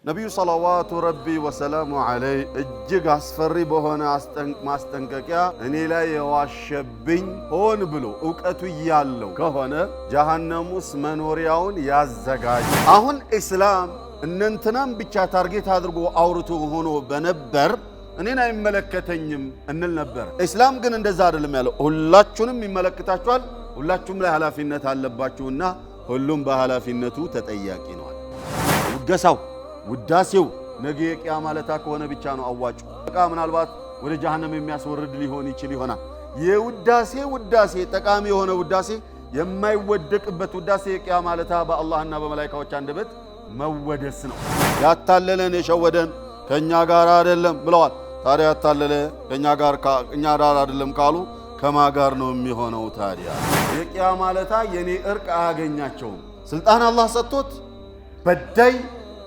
ነቢዩ ሰለዋቱ ረቢ ወሰላሙ ዐለይሂ እጅግ አስፈሪ በሆነ ማስጠንቀቂያ እኔ ላይ የዋሸብኝ ሆን ብሎ እውቀቱ እያለው ከሆነ ጀሃነም ውስጥ መኖሪያውን ያዘጋጅ። አሁን ኢስላም እነንትናም ብቻ ታርጌት አድርጎ አውርቶ ሆኖ በነበር እኔን አይመለከተኝም እንል ነበር። ኢስላም ግን እንደዛ አይደለም ያለው። ሁላችሁንም ይመለከታችኋል፣ ሁላችሁም ላይ ኃላፊነት አለባችሁና ሁሉም በኃላፊነቱ ተጠያቂ ነው። ውገሳው ውዳሴው ነገ የቂያማ ዕለት ከሆነ ብቻ ነው አዋጭ። በቃ ምናልባት ወደ ጀሃነም የሚያስወርድ ሊሆን ይችል ይሆናል። ውዳሴ ጠቃሚ የሆነ ውዳሴ የማይወደቅበት ውዳሴ የቂያማ ዕለት በአላህና በመላእክቶች አንደበት መወደስ ነው። ያታለለን የሸወደን ከኛ ጋር አይደለም ብለዋል። ታዲያ ያታለለ ከኛ ጋር አይደለም ካሉ ከማ ጋር ነው የሚሆነው? ታዲያ የቂያማ ዕለት የኔ እርቅ አያገኛቸውም። ስልጣን አላህ ሰጥቶት በዳይ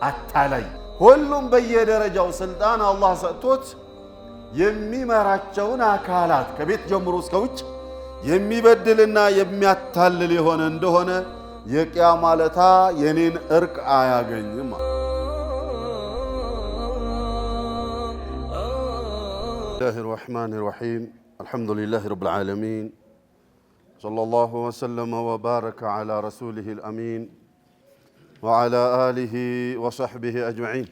አታላይ ሁሉም በየደረጃው ስልጣን አላህ ሰጥቶት የሚመራቸውን አካላት ከቤት ጀምሮ እስከ ውጭ የሚበድልና የሚያታልል የሆነ እንደሆነ የቂያማ ዕለት የኔን እርቅ አያገኝም። الله الرحمن الرحيم الحمد لله رب العالمين صلى الله وسلم وبارك على رسوله الأمين وعلى آله وصحبه أجمعين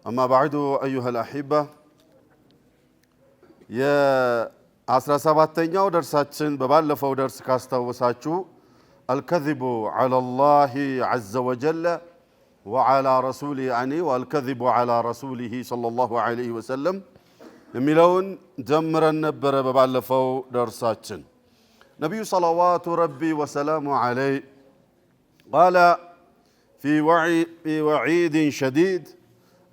أما بعد أيها الأحبة يا عصر سبعتين درساتين ببالفو درس كاستوساتشو الكذب على الله عز وجل وعلى رسوله يعني والكذب على رسوله صلى الله عليه وسلم የሚለውን ጀምረን ነበረ በባለፈው ደርሳችን። ነብዩ ሰለዋቱ ረቢ ወሰላሙ ዐለይሂ قال في وعيد شديد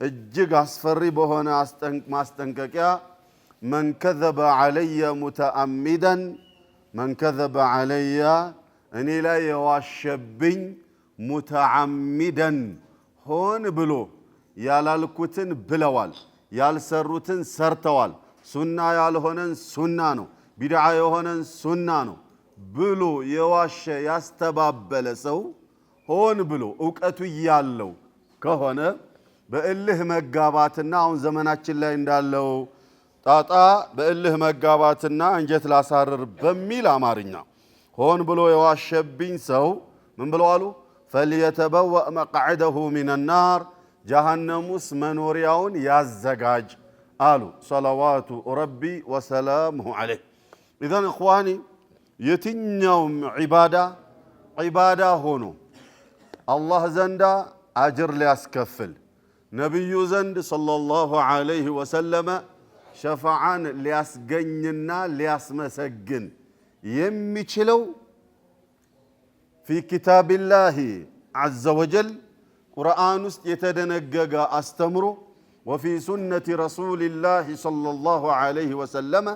እጅግ አስፈሪ በሆነ ማስጠንቀቂያ من كذب علي متعمدا من كذب علي እኔ ላይ የዋሸብኝ متعمدا ሆን ብሎ ያላልኩትን ብለዋል፣ ያልሰሩትን ሰርተዋል፣ ሱና ያልሆነን ሱና ነው፣ ቢድዓ የሆነን ሱና ነው ብሎ የዋሸ ያስተባበለ ሰው ሆን ብሎ እውቀቱ ያለው ከሆነ በእልህ መጋባትና አሁን ዘመናችን ላይ እንዳለው ጣጣ በእልህ መጋባትና እንጀት ላሳርር በሚል አማርኛ ሆን ብሎ የዋሸብኝ ሰው ምን ብለዋሉ? فليتبوأ مقعده من النار ጀሃነም ውስጥ መኖሪያውን ያዘጋጅ አሉ ሰለዋቱ ረቢ ወሰላሙሁ ዐለይሂ። ኢዘን እኽዋኒ የትኛውም ዒባዳ ሆኖ አላህ ዘንዳ አጅር ሊያስከፍል ነቢዩ ዘንድ ሰለላሁ ዐለይሂ ወሰለመ ሸፋዓን ሊያስገኝና ሊያስመሰግን የሚችለው ፊ ኪታቢላሂ ዐዘ ወጀል ቁርአን ውስጥ የተደነገገ አስተምሮ ወፊ ሱነቲ ረሱሊላሂ ሰለላሁ ዐለይሂ ወሰለመ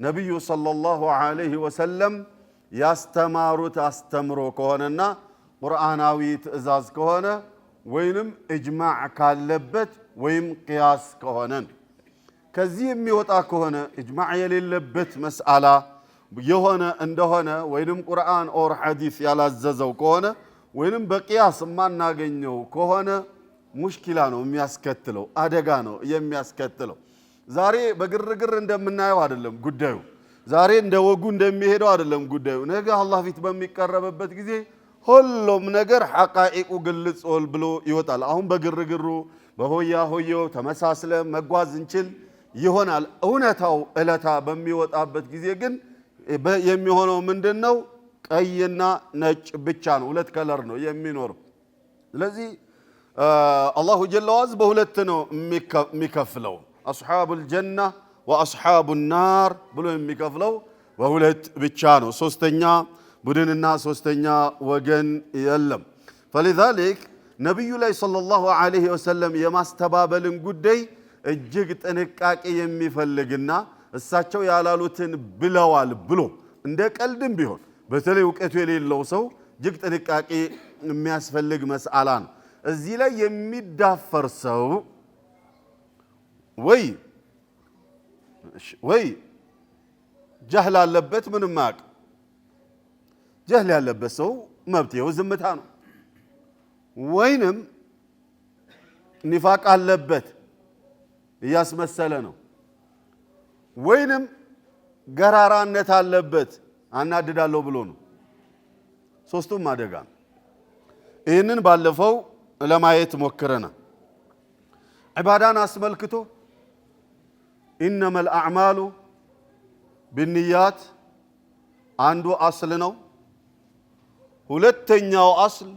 ነቢዩ ሰለላሁ ዐለይሂ ወሰለም ያስተማሩት አስተምሮ ከሆነና ቁርአናዊ ትእዛዝ ከሆነ ወይንም እጅማዕ ካለበት ወይም ቅያስ ከሆነ ከዚህ የሚወጣ ከሆነ እጅማዕ የሌለበት መስአላ የሆነ እንደሆነ ወይንም ቁርአን ኦር ሐዲስ ያላዘዘው ከሆነ ወይንም በቅያስ ማናገኘው ከሆነ ሙሽኪላ ነው የሚያስከትለው፣ አደጋ ነው የሚያስከትለው። ዛሬ በግርግር እንደምናየው አይደለም ጉዳዩ፣ ዛሬ እንደ ወጉ እንደሚሄደው አይደለም ጉዳዩ። ነገ አላህ ፊት በሚቀርብበት ጊዜ ሁሉም ነገር ሐቃኢቁ ግልጽ ብሎ ይወጣል። አሁን በግርግሩ በሆያ ሆየው ተመሳስለ መጓዝ እንችል ይሆናል። እውነታው ዕለታ በሚወጣበት ጊዜ ግን የሚሆነው ምንድነው? ቀይና ነጭ ብቻ ነው፣ ሁለት ከለር ነው የሚኖረው። ስለዚህ አላሁ ጀለ ወዐዝ በሁለት ነው የሚከፍለው፣ አስሓቡል ጀና ወአስሓቡን ናር ብሎ የሚከፍለው በሁለት ብቻ ነው። ሶስተኛ ቡድንና ሶስተኛ ወገን የለም። فلذلك ነብዩ ላይ ሰለላሁ ዐለይሂ ወሰለም የማስተባበልን ጉዳይ እጅግ ጥንቃቄ የሚፈልግና እሳቸው ያላሉትን ብለዋል ብሎ እንደ ቀልድም ቢሆን በተለይ እውቀቱ የሌለው ሰው እጅግ ጥንቃቄ የሚያስፈልግ መስአላ ነው። እዚህ ላይ የሚዳፈር ሰው ወይ ጀህል አለበት፣ ምንም ማቅ ጀህል ያለበት ሰው መብትው ዝምታ ነው። ወይንም ኒፋቅ አለበት እያስመሰለ ነው ወይንም ገራራነት አለበት አናድዳለሁ ብሎ ነው ሶስቱም አደጋ ይህንን ባለፈው ለማየት ሞክረና ዒባዳን አስመልክቶ إنما الأعمال بالنيات አንዱ አስል ነው ሁለተኛው አስል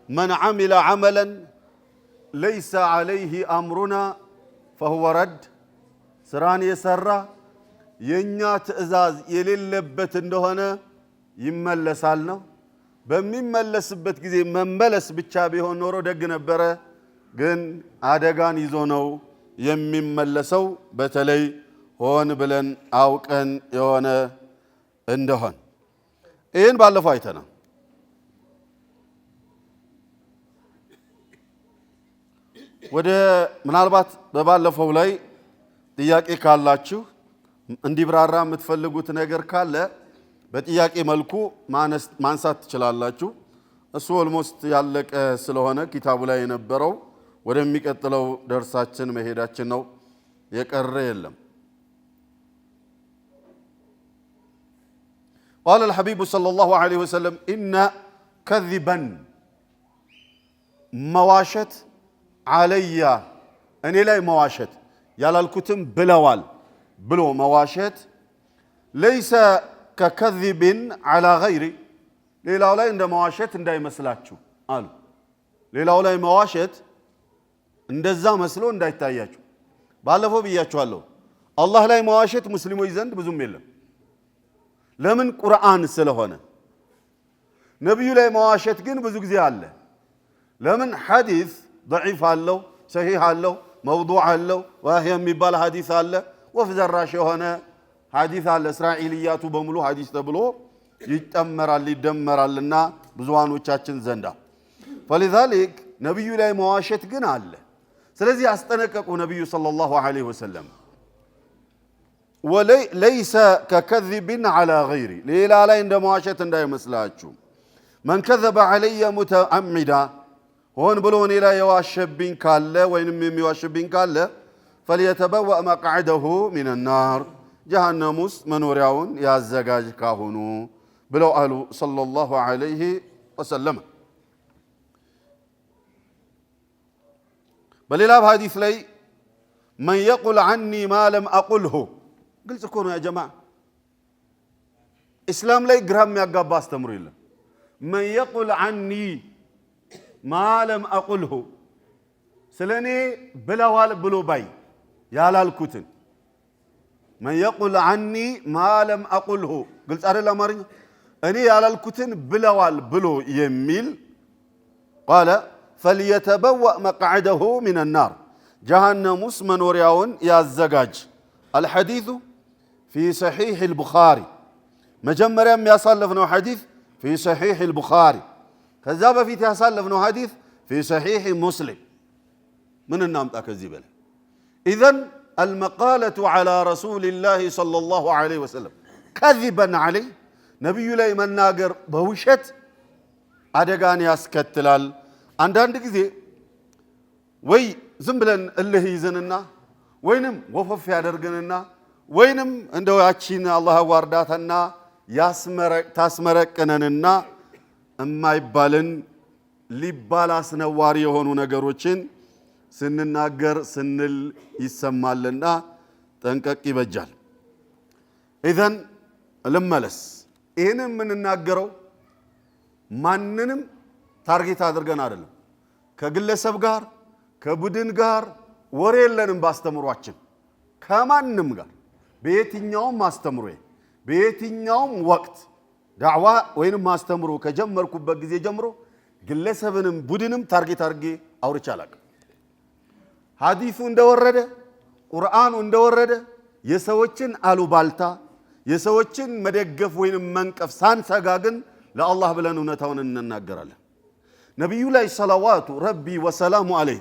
من عمل عملا ليس عليه أمرنا فهو رد ስራን የሰራ የኛ ትእዛዝ የሌለበት እንደሆነ ይመለሳል ነው በሚመለስበት ጊዜ መመለስ ብቻ ቢሆን ኖሮ ደግ ነበረ ግን አደጋን ይዞ ነው የሚመለሰው በተለይ ሆን ብለን አውቀን የሆነ እንደሆን ይህን ባለፈው አይተናል ወደ ምናልባት በባለፈው ላይ ጥያቄ ካላችሁ እንዲብራራ የምትፈልጉት ነገር ካለ በጥያቄ መልኩ ማንሳት ትችላላችሁ እሱ ኦልሞስት ያለቀ ስለሆነ ኪታቡ ላይ የነበረው ወደሚቀጥለው ደርሳችን መሄዳችን ነው የቀረ የለም قال الحبيب صلى الله عليه وسلم إن كذبا مواشت علي أني لا مواشت يالا الكتم بلوال بلو مواشت ليس ككذب على غيري ليلا ولا عند مواشت عندي مسلاتشو قالوا ليلا ولا مواشت እንደዛ መስሎ እንዳይታያችሁ ባለፈው ብያችኋለሁ አላህ ላይ መዋሸት ሙስሊሞች ዘንድ ብዙም የለም ለምን ቁርአን ስለሆነ ነብዩ ላይ መዋሸት ግን ብዙ ጊዜ አለ ለምን ሐዲስ ضعيف አለው ሰሂህ አለው መውዱዕ አለው ወህይ የሚባል ሐዲስ አለ ወፍ ዘራሽ የሆነ ሐዲስ አለ እስራኤልያቱ በሙሉ ሐዲስ ተብሎ ይጠመራል ይደመራልና ብዙዋኖቻችን ዘንዳ فلذلك ነብዩ ላይ መዋሸት ግን አለ ስለዚህ አስጠነቀቁ ነብዩ ሰለላሁ ዐለይሂ ወሰለም وليس ككذب على غيري ሌላ ላይ እንደመዋሸት እንዳይመስላችሁ من كذب علي متعمدا ሆን ብሎ እኔ ላይ የዋሸብኝ ካለ ወይንም የሚዋሽብኝ ካለ فليتبوأ مقعده من النار جهنم ውስጥ መኖሪያውን ያዘጋጅ ካሁኑ ብለው አሉ ሰለላሁ ዐለይሂ ወሰለም በሌላ ሐዲስ ላይ من يقول عني ما لم أقله ግልጽ እኮ ነው ያ ጀማዓ እስላም ላይ ግራም ያጋባ አስተምሩ የለም من يقول عني ما لم أقله ስለኔ ብለዋል ብሎ ባይ ያላልኩትን من يقول عني ما لم أقله ግልጽ አይደል አማርኛ እኔ ያላልኩትን ብለዋል ብሎ የሚል قال فليتبوأ مقعده من النار جهنم منورياون يازجاج الحديث في صحيح البخاري مجمريا يصلفنا حديث في صحيح البخاري كذاب في يصلفنا حديث في صحيح مسلم من النام تكذب له اذن المقالة على رسول الله صلى الله عليه وسلم كذبا عليه نبي لي مناجر بوشت አደጋን ያስከትላል አንዳንድ ጊዜ ወይ ዝም ብለን እልህ ይዘንና ወይንም ወፈፍ ያደርገንና ወይንም እንደው ያቺን አላህ ዋርዳታና ታስመረቀነንና እማይባልን ሊባላስ ነዋሪ የሆኑ ነገሮችን ስንናገር ስንል ይሰማልና ጠንቀቅ ይበጃል ኢዘን ለመለስ ይሄንን ምንናገረው ማንንም ታርጌት አድርገን አይደለም ከግለሰብ ጋር ከቡድን ጋር ወሬ የለንም ባስተምሯችን ከማንም ጋር በየትኛውም ማስተምሩ በየትኛውም ወቅት ዳዕዋ ወይንም ማስተምሩ ከጀመርኩበት ጊዜ ጀምሮ ግለሰብንም ቡድንም ታርጌት አድርጌ አውርቼ አላውቅም ሐዲሱ እንደወረደ ቁርአኑ እንደወረደ የሰዎችን አሉባልታ የሰዎችን መደገፍ ወይንም መንቀፍ ሳንሰጋ ግን ለአላህ ብለን እውነታውን እንናገራለን ነብዩ ላይ ሰላዋቱ ረቢ ወሰላሙ ዐለይሂ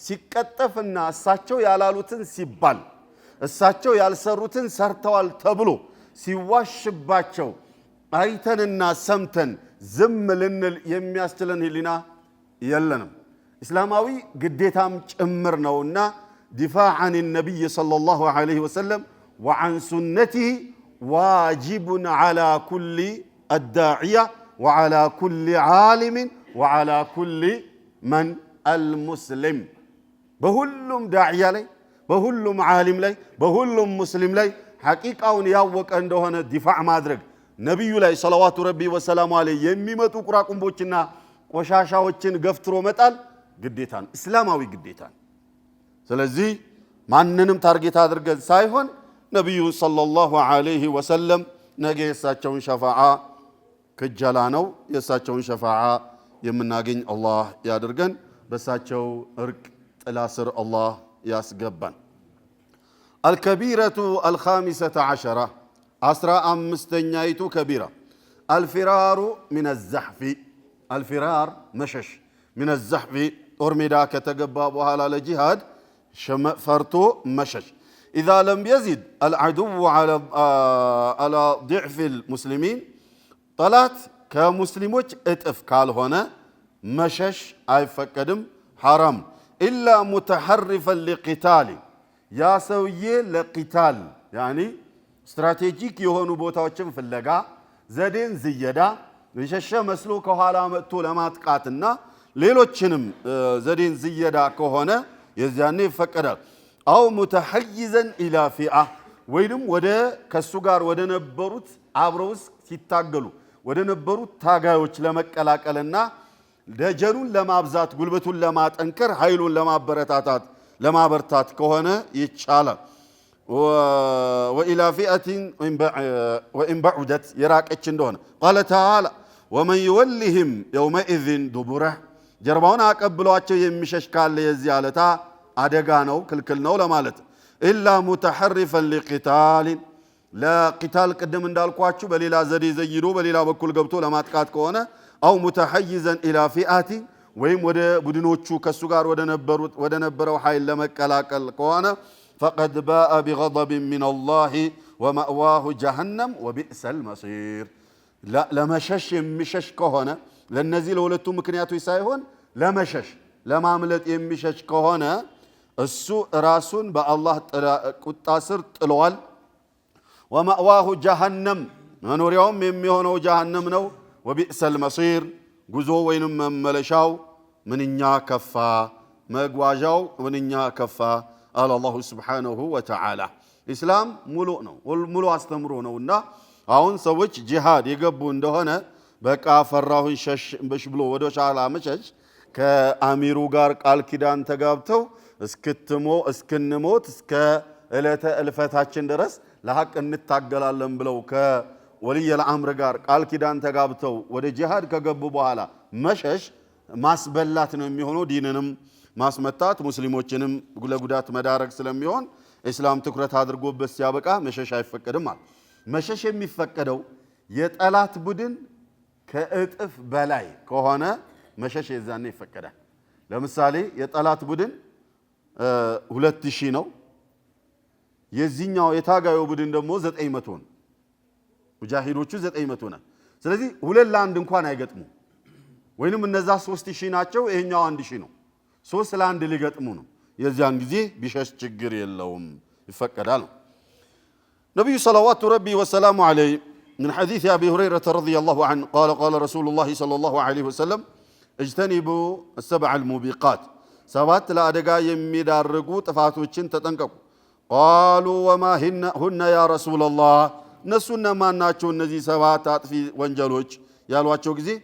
ሲቀጠፍና እሳቸው ያላሉትን ሲባል እሳቸው ያልሰሩትን ሰርተዋል ተብሎ ሲዋሽባቸው አይተንና ሰምተን ዝም ልንል የሚያስችለን ህሊና የለንም እስላማዊ ግዴታም ጭምር ነውና ዲፋዕ عن النبي صلى الله عليه وسلم وعن سنته واجب على كل الداعية وعلى كل عالم وعلى كل من المسلم بهلم داعية لي بهلم عالم لي بهلم مسلم لي حقيقة ياوك عندهن دفاع مادرك نبي الله صلوات ربي وسلام عليه يميمتو قراكم بوچنا ቆሻሻዎችን ገፍትሮ መጣል ግዴታን እስላማዊ ግዴታን ስለዚህ ማንንም ታርጌት አድርገን ሳይሆን ነብዩ ሰለላሁ ዐለይሂ ወሰለም ነገ የሳቸውን ሸፋዓ ከጀላ ነው የሳቸውን ሸፋዓ የምናገኝ አላህ ያድርገን በሳቸው እርቅ ጥላ ስር አላህ ያስገባን الكبيرة الخامسة عشرة عشرة أمستنيايت كبيرة الفرار من الزحف الفرار مشش من الزحف أرمدا كتقباب وهلا لجهاد فرتو مشش إذا لم يزد العدو على ضعف المسلمين طلعت كمسلموች እጥፍ ካልሆነ መሸሽ አይፈቀድም حرام إلا متحرفا لقتال ያ ሰውዬ ለቂታል يعني ስትራቴጂክ የሆኑ ቦታዎችን ፍለጋ ዘዴን ዝየዳ የሸሸ መስሎ ከኋላ መጥቶ ለማጥቃትና ሌሎችንም ዘዴን ዝየዳ ከሆነ የዚያኔ ይፈቀዳል አው متحيزا الى فئه ወይንም ወደ ከሱ ጋር ወደ ነበሩት አብረውስ ሲታገሉ ወደ ነበሩት ታጋዮች ለመቀላቀልና ደጀኑን ለማብዛት ጉልበቱን ለማጠንከር ኃይሉን ለማበረታታት ለማበርታት ከሆነ ይቻላል وإلى فئة وإن بعدت يراقچ እንደሆነ قال تعالى ومن يولهم يومئذ دبره ጀርባውን አቀብሏቸው የሚሸሽ ካለ የዚህ አለታ አደጋ ነው ክልክል ነው ለማለት إلا متحرفا لقتال لا قتال قدم እንዳልኳችሁ በሌላ ዘዴ ዘይዶ በሌላ በኩል ገብቶ ለማጥቃት ከሆነ أو متحيزا إلى فئة ወይም ወደ ቡድኖቹ ከሱ ጋር ወደ ነበረው ኃይል ለመቀላቀል ከሆነ فقد باء بغضب من الله ومأواه جهنم وبئس المصير لا ለመሸሽ የሚሸሽ ከሆነ ለነዚህ ለሁለቱ ምክንያቶች ሳይሆን ለመሸሽ ለማምለጥ የሚሸሽ ከሆነ እሱ ራሱን በአላህ ቁጣ ስር ጥሏል ومأواه جهنم መኖሪያውም የሚሆነው جهنم ነው وبئس المصير ጉዞ ወይንም መመለሻው ምንኛ ከፋ መጓዣው ምንኛ ከፋ አለ አላሁ ሱብሓነሁ ወተዓላ ኢስላም ሙሉ ነው ሙሉ አስተምሮ ነውና አሁን ሰዎች ጂሃድ የገቡ እንደሆነ በቃ ፈራሁን ሸሽ ብሎ ወደ ሻላ መሸሽ ከአሚሩ ጋር ቃል ኪዳን ተጋብተው እስክንሞት እስከ እለተ እልፈታችን ድረስ ለሐቅ እንታገላለን ብለው ወልይ الامر ጋር ቃል ኪዳን ተጋብተው ወደ ጂሃድ ከገቡ በኋላ መሸሽ ማስበላት ነው የሚሆነው ዲንንም ማስመታት ሙስሊሞችንም ለጉዳት መዳረግ ስለሚሆን እስላም ትኩረት አድርጎበት ሲያበቃ መሸሽ አይፈቀድም ማለት መሸሽ የሚፈቀደው የጠላት ቡድን ከእጥፍ በላይ ከሆነ መሸሽ የዛኔ ይፈቀዳል ለምሳሌ የጠላት ቡድን 2000 ነው የዚህኛው የታጋዩ ቡድን ደግሞ 900 ነው ሙጃሂዶቹ 900 ነው ስለዚህ ሁለት ለአንድ እንኳን አይገጥሙ ወይንም እነዛ 3000 ናቸው ይሄኛው 1000 ነው 3 ለአንድ ሊገጥሙ ነው የዚያን ጊዜ ቢሸሽ ችግር የለውም ይፈቀዳል ነብዩ ሰለላሁ ረቢ ወሰላሙ ዐለይሂ من حديث أبي هريرة رضي الله عنه قال قال رسول الله صلى الله عليه وسلم اجتنبوا السبع الموبقات سبات لا أدقى يميدارقوا تفاتوچن تتنققوا قالوا وما هن يا رسول الله نسونا ما ناتشو النزي سبات في وانجلوج يالواتشو كزي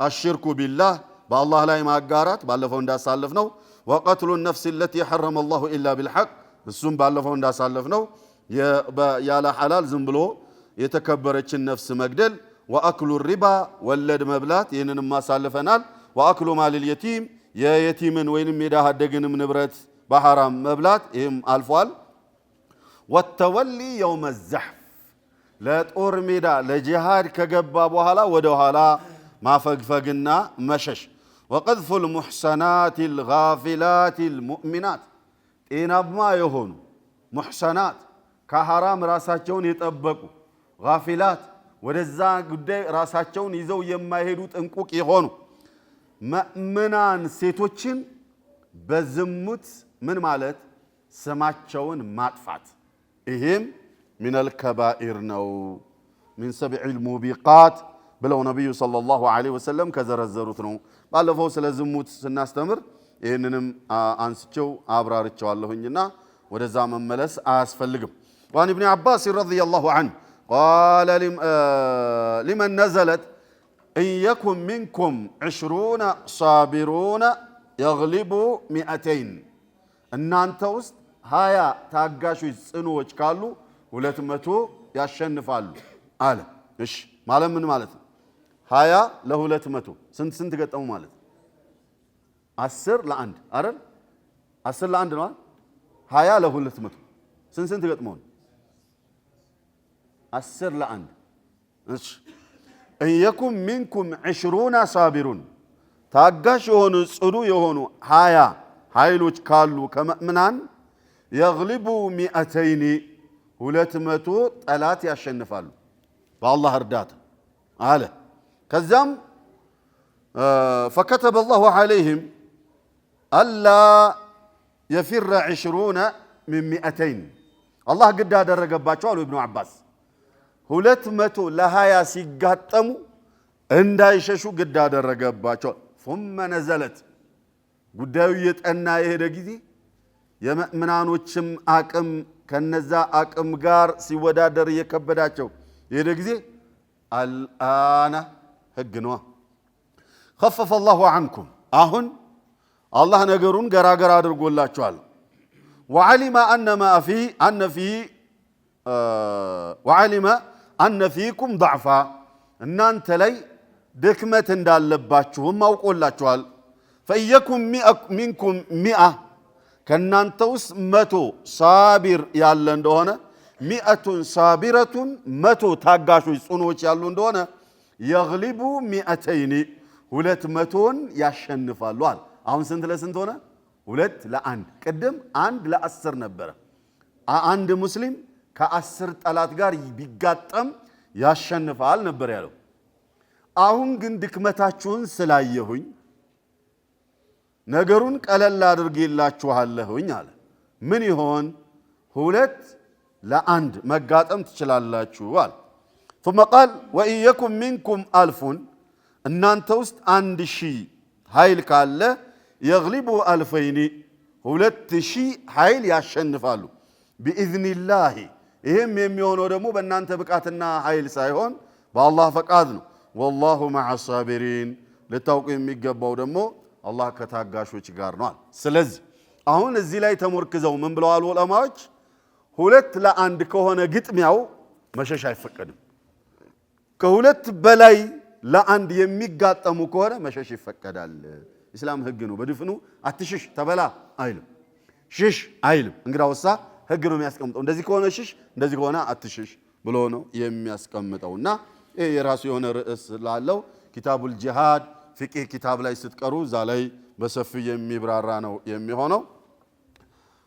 الشرك بالله بالله لا ما أقارات بالفون دا سالفنو وقتل النفس التي حرم الله إلا بالحق السن بالفون دا سالفنو يا لا حلال زنبلو يتكبرچ النفس مقدل واكل الربا ولد مبلات ينن ما سالفنال واكل مال اليتيم يا يتيمن وينم يدهدغنم نبرت بحرام مبلات يم الفوال والتولي يوم الزحف لا طور ميدا لجهاد كغبا بحالا ودهالا ما فغفغنا مشش وقذف المحسنات الغافلات المؤمنات انما يهون محسنات كحرام راساچون يطبقوا غافلات ወደዛ ጉዳይ ራሳቸውን ይዘው የማይሄዱ ጥንቁቅ የሆኑ ሙእሚናን ሴቶችን በዝሙት ምን ማለት ስማቸውን ማጥፋት ይሄም ሚነል ከባኢር ነው ሚን ሰብዒል ሙቢቃት ብለው ነብዩ ሰለላሁ ዐለይሂ ወሰለም ከዘረዘሩት ነው። ባለፈው ስለ ዝሙት ስናስተምር ይህንንም አንስቸው አብራርቸዋለሁኝና ወደዛ መመለስ አያስፈልግም። وعن ابن عباس رضي الله عنه قال لمن نزلت إن يكن منكم 20 صابرون يغلبوا 200 እናንተ ውስጥ 20 ታጋሾች ጽኑዎች ካሉ 200 ያሸንፋሉ አለ። እሺ ማለት ምን ማለት ነው? 20 ለ200 ስንት ገጠሙ ማለት 10 ለ1 አይደል? 10 ለ1 ነው። 20 ለ200 ስንት ገጠመው? 10 ለ1። እሺ إن يكن منكم 20 صابرون ታጋሽ የሆኑ ጽኑ የሆኑ 20 ኃይሎች ካሉ ከመእምናን يغلبوا 200 200 ጠላት ያሸንፋሉ በአላህ እርዳታ አለ። ከዛም فكتب الله عليهم ألا يفر 20 من 200 الله قد አደረገባቸው አሉ ኢብኑ አባስ 200 ለ20 ሲጋጠሙ እንዳይሸሹ ግድ አደረገባቸው። ثم نزلت ጉዳዩ የጠና የሄደ ጊዜ የመእምናኖችም አቅም ከነዛ አቅም ጋር ሲወዳደር የከበዳቸው የሄደ ጊዜ አልአና ህግ ነው خفف الله عنكم አሁን አላህ ነገሩን ገራገር አድርጎላችኋል። وعلم أن فيكم ضعفا እናንተ ላይ ድክመት እንዳለባችሁም አውቆላችኋል። فإيكم منكم 100 ከናንተ ውስጥ 100 ሳቢር ያለ እንደሆነ 100 ሳቢረቱን 100 ታጋሾች ጽኑዎች ያሉ እንደሆነ يغلبوا 200 200ን ያሸንፋሉ አለ። አሁን ስንት ለስንት ሆነ? 2 ለ1። ቅድም 1 ለ10 ነበረ። አንድ ሙስሊም ከ10 ጠላት ጋር ቢጋጠም ያሸንፋል ነበር ያለው። አሁን ግን ድክመታችሁን ስላየሁኝ ነገሩን ቀለል አድርጌላችኋለሁኝ አለ። ምን ይሆን? 2 ለ1 መጋጠም ትችላላችሁ አለ። ثم قال وإن يكن منكم 1000 እናንተ ውስጥ 1000 ኃይል ካለ يغلبوا 2000 2000 ኃይል ያሸንፋሉ بإذن الله ይሄም የሚሆነው ደግሞ በእናንተ ብቃትና ኃይል ሳይሆን በአላህ ፈቃድ ነው። والله مع الصابرين ልታውቁ የሚገባው ደግሞ አላህ ከታጋሾች ጋር ነው። ስለዚህ አሁን እዚህ ላይ ተመርክዘው ምን ብለዋል ዑለማዎች? 2 ለ1 ከሆነ ግጥሚያው መሸሽ አይፈቀድም። ከሁለት በላይ ለ1 የሚጋጠሙ ከሆነ መሸሽ ይፈቀዳል። ኢስላም ህግ ነው። በድፍኑ አትሽሽ ተበላ አይልም፣ ሽሽ አይልም። እንግዳውሳ ህግ ነው የሚያስቀምጠው። እንደዚህ ከሆነ ሽሽ፣ እንደዚህ ከሆነ አትሽሽ ብሎ ነው የሚያስቀምጠውና ይሄ የራሱ የሆነ ርዕስ ላለው ኪታቡል ጂሃድ ፍቂህ ኪታብ ላይ ስትቀሩ እዛ ላይ በሰፊ የሚብራራ ነው የሚሆነው።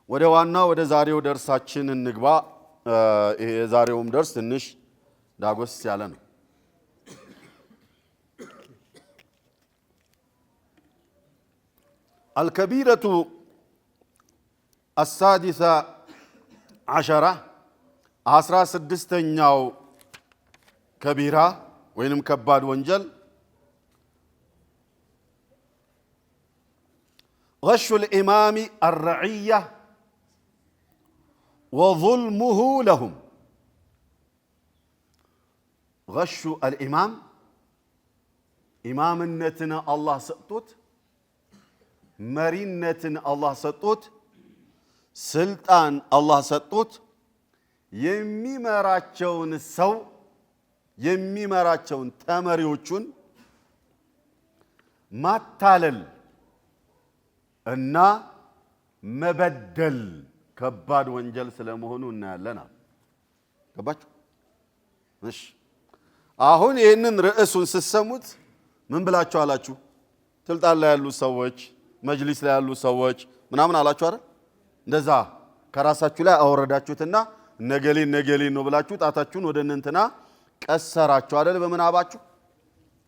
ወደ ዋናው ወደ ዛሬው ደርሳችን እንግባ። ይሄ የዛሬውም ደርስ ትንሽ ዳጎስ ያለ ነው። الكبيرة السادسة عشرة 16ኛው ከቢራ ወይንም ከባድ ወንጀል غش الإمام الرعية وظلمه لهم غش الإمام إمامنتنا الله سقطت መሪነትን አላህ ሰጥቶት ስልጣን አላህ ሰጥቶት የሚመራቸውን ሰው የሚመራቸውን ተመሪዎቹን ማታለል እና መበደል ከባድ ወንጀል ስለመሆኑ እናያለን። ገባችሁ? እሺ አሁን ይሄንን ርዕሱን ስትሰሙት ምን ብላችሁ አላችሁ? ስልጣን ላይ ያሉ ሰዎች መጅሊስ ላይ ያሉ ሰዎች ምናምን አላችሁ አይደል? እንደዛ ከራሳችሁ ላይ አወረዳችሁትና ነገሌ ነው ብላችሁ ጣታችሁን ወደ እንትና ቀሰራችሁ አይደል? በመናባችሁ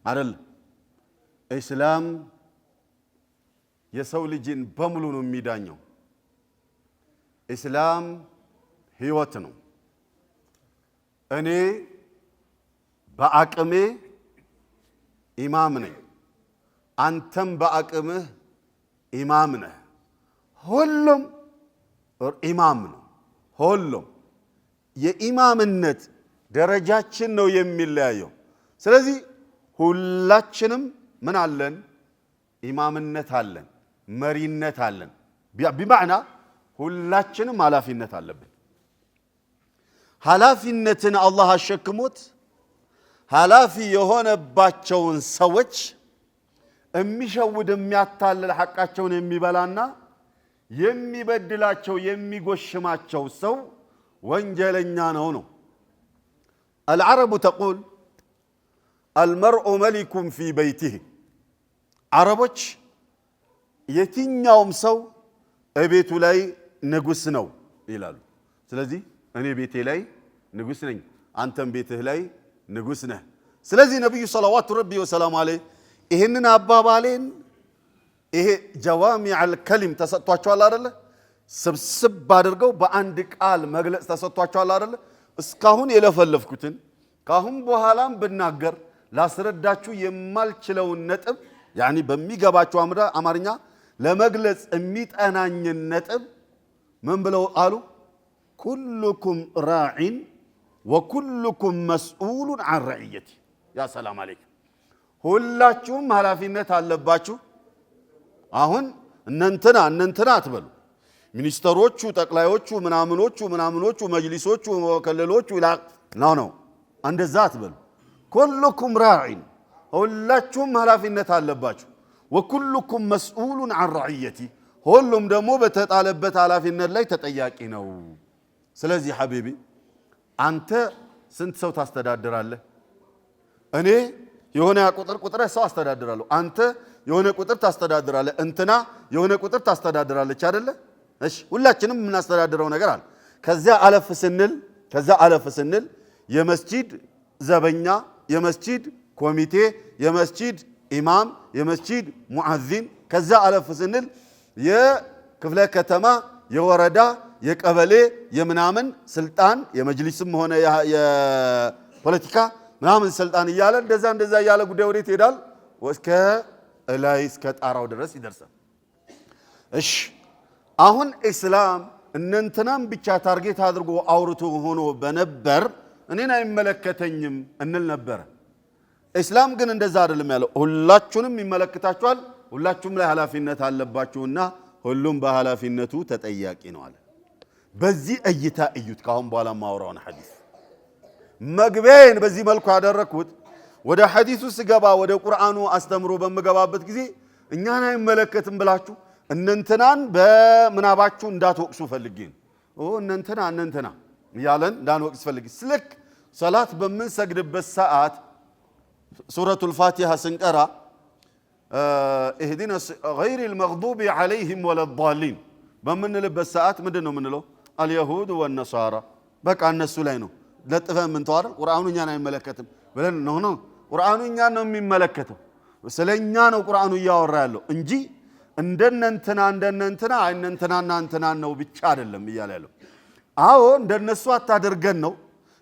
አይደል? እስላም የሰው ልጅን በሙሉ ነው የሚዳኘው። ኢስላም ህይወት ነው። እኔ በአቅሜ ኢማም ነኝ፣ አንተም በአቅምህ ኢማም ነህ። ሁሉም ኢማም ነው። ሁሉም የኢማምነት ደረጃችን ነው የሚለያየው። ስለዚህ ሁላችንም ምን አለን? ኢማምነት አለን፣ መሪነት አለን። ቢማዕና ሁላችንም ኃላፊነት አለብን። ኃላፊነትን አላህ አሸክሞት ኃላፊ የሆነባቸውን ሰዎች የሚሸውድ የሚያታልል ሐቃቸውን የሚበላና የሚበድላቸው የሚጎሽማቸው ሰው ወንጀለኛ ነው። العرب تقول المرء ملك في بيته عربوች የትኛውም ሰው እቤቱ ላይ ንጉስ ነው ይላሉ። ስለዚህ እኔ ቤቴ ላይ ንጉስ ነኝ፣ አንተም ቤትህ ላይ ንጉስ ነህ። ስለዚህ ነብዩ ሰለላሁ ዐለይሂ ወሰለም ይሄንን አባባሌን ይሄ ጀዋሚዕ አልከሊም ተሰጥቷቸዋል አይደለ? ስብስብ አድርገው በአንድ ቃል መግለጽ ተሰጥቷቸዋል አይደለ? እስካሁን የለፈለፍኩትን ካሁን በኋላም ብናገር ላስረዳችሁ የማልችለውን ነጥብ ያኒ በሚገባችሁ አማርኛ ለመግለጽ የሚጠናኝን ነጥብ ምን ብለው አሉ? ኩልኩም ራዒን ወኩልኩም መስኡሉን ዐን ረዕየቲ። ያ ሰላም አለይኩም። ሁላችሁም ኃላፊነት አለባችሁ። አሁን እነንትና አትበሉ። ሚኒስተሮቹ፣ ጠቅላዮቹ፣ ምናምኖቹ፣ መጅሊሶቹ፣ ክልሎቹ ነው እንደዛ አትበሉ። ኩልኩም ራዒን ሁላችሁም ኃላፊነት አለባችሁ። ወኩልኩም መስኡሉን ዐን ረዕየቲ ሁሉም ደግሞ በተጣለበት ኃላፊነት ላይ ተጠያቂ ነው። ስለዚህ ሐቢቢ አንተ ስንት ሰው ታስተዳድራለህ? እኔ የሆነ ቁጥር ሰው አስተዳድራለሁ። አንተ የሆነ ቁጥር ታስተዳድራለህ። እንትና የሆነ ቁጥር ታስተዳድራለች አይደለ? እሺ ሁላችንም የምናስተዳድረው ነገር አለ። ከዛ አለፍ ስንል የመስጂድ ዘበኛ፣ የመስጂድ ኮሚቴ፣ የመስጂድ ኢማም፣ የመስጂድ ሙአዚን፣ ከዛ አለፍ ስንል የክፍለ ከተማ፣ የወረዳ፣ የቀበሌ፣ የምናምን ስልጣን፣ የመጅሊስም ሆነ የፖለቲካ ምናምን ስልጣን እያለ እንደዛ እያለ ጉዳይ ወዴት ይሄዳል? እስከ ላይ እስከ ጣራው ድረስ ይደርሳል። እሺ አሁን ኢስላም እነንተናም ብቻ ታርጌት አድርጎ አውርቶ ሆኖ በነበር እኔን አይመለከተኝም እንል ነበር። ኢስላም ግን እንደዛ አይደለም ያለው። ሁላችሁንም ይመለከታችኋል፣ ሁላችሁም ላይ ኃላፊነት አለባችሁና ሁሉም በኃላፊነቱ ተጠያቂ ነው አለ። በዚህ እይታ እዩት። ካሁን በኋላ ማውራውን ሐዲስ መግቢያን በዚህ መልኩ ያደረኩት ወደ ሐዲሱ ስገባ ወደ ቁርአኑ አስተምሮ በመገባበት ጊዜ እኛን አይመለከትም ብላችሁ እነንተናን በመናባችሁ እንዳትወቅሱ ፈልጌ ነው። እነንተና ያለን እንዳንወቅስ ፈልጌ ስልክ ሰላት በምንሰግድበት ሰዓት ሱረቱል ፋቲሃ ስንቀራ اهدنا غير المغضوب عليهم ولا الضالين በምንልበት ሰዓት ምንድነው የምንለው? اليهود والنصارى በቃ እነሱ ላይ ነው ለጥፈን ምን ተዋረ ቁርአኑ እኛን አይመለከትም ብለን ነው። ቁርአኑ እኛን ነው የሚመለከተው። ስለኛ ነው ቁርአኑ እያወራ ያለው እንጂ እንደነንተና እንትና ነው ብቻ አይደለም እያለ ያለው። አዎ እንደነሱ አታደርገን ነው።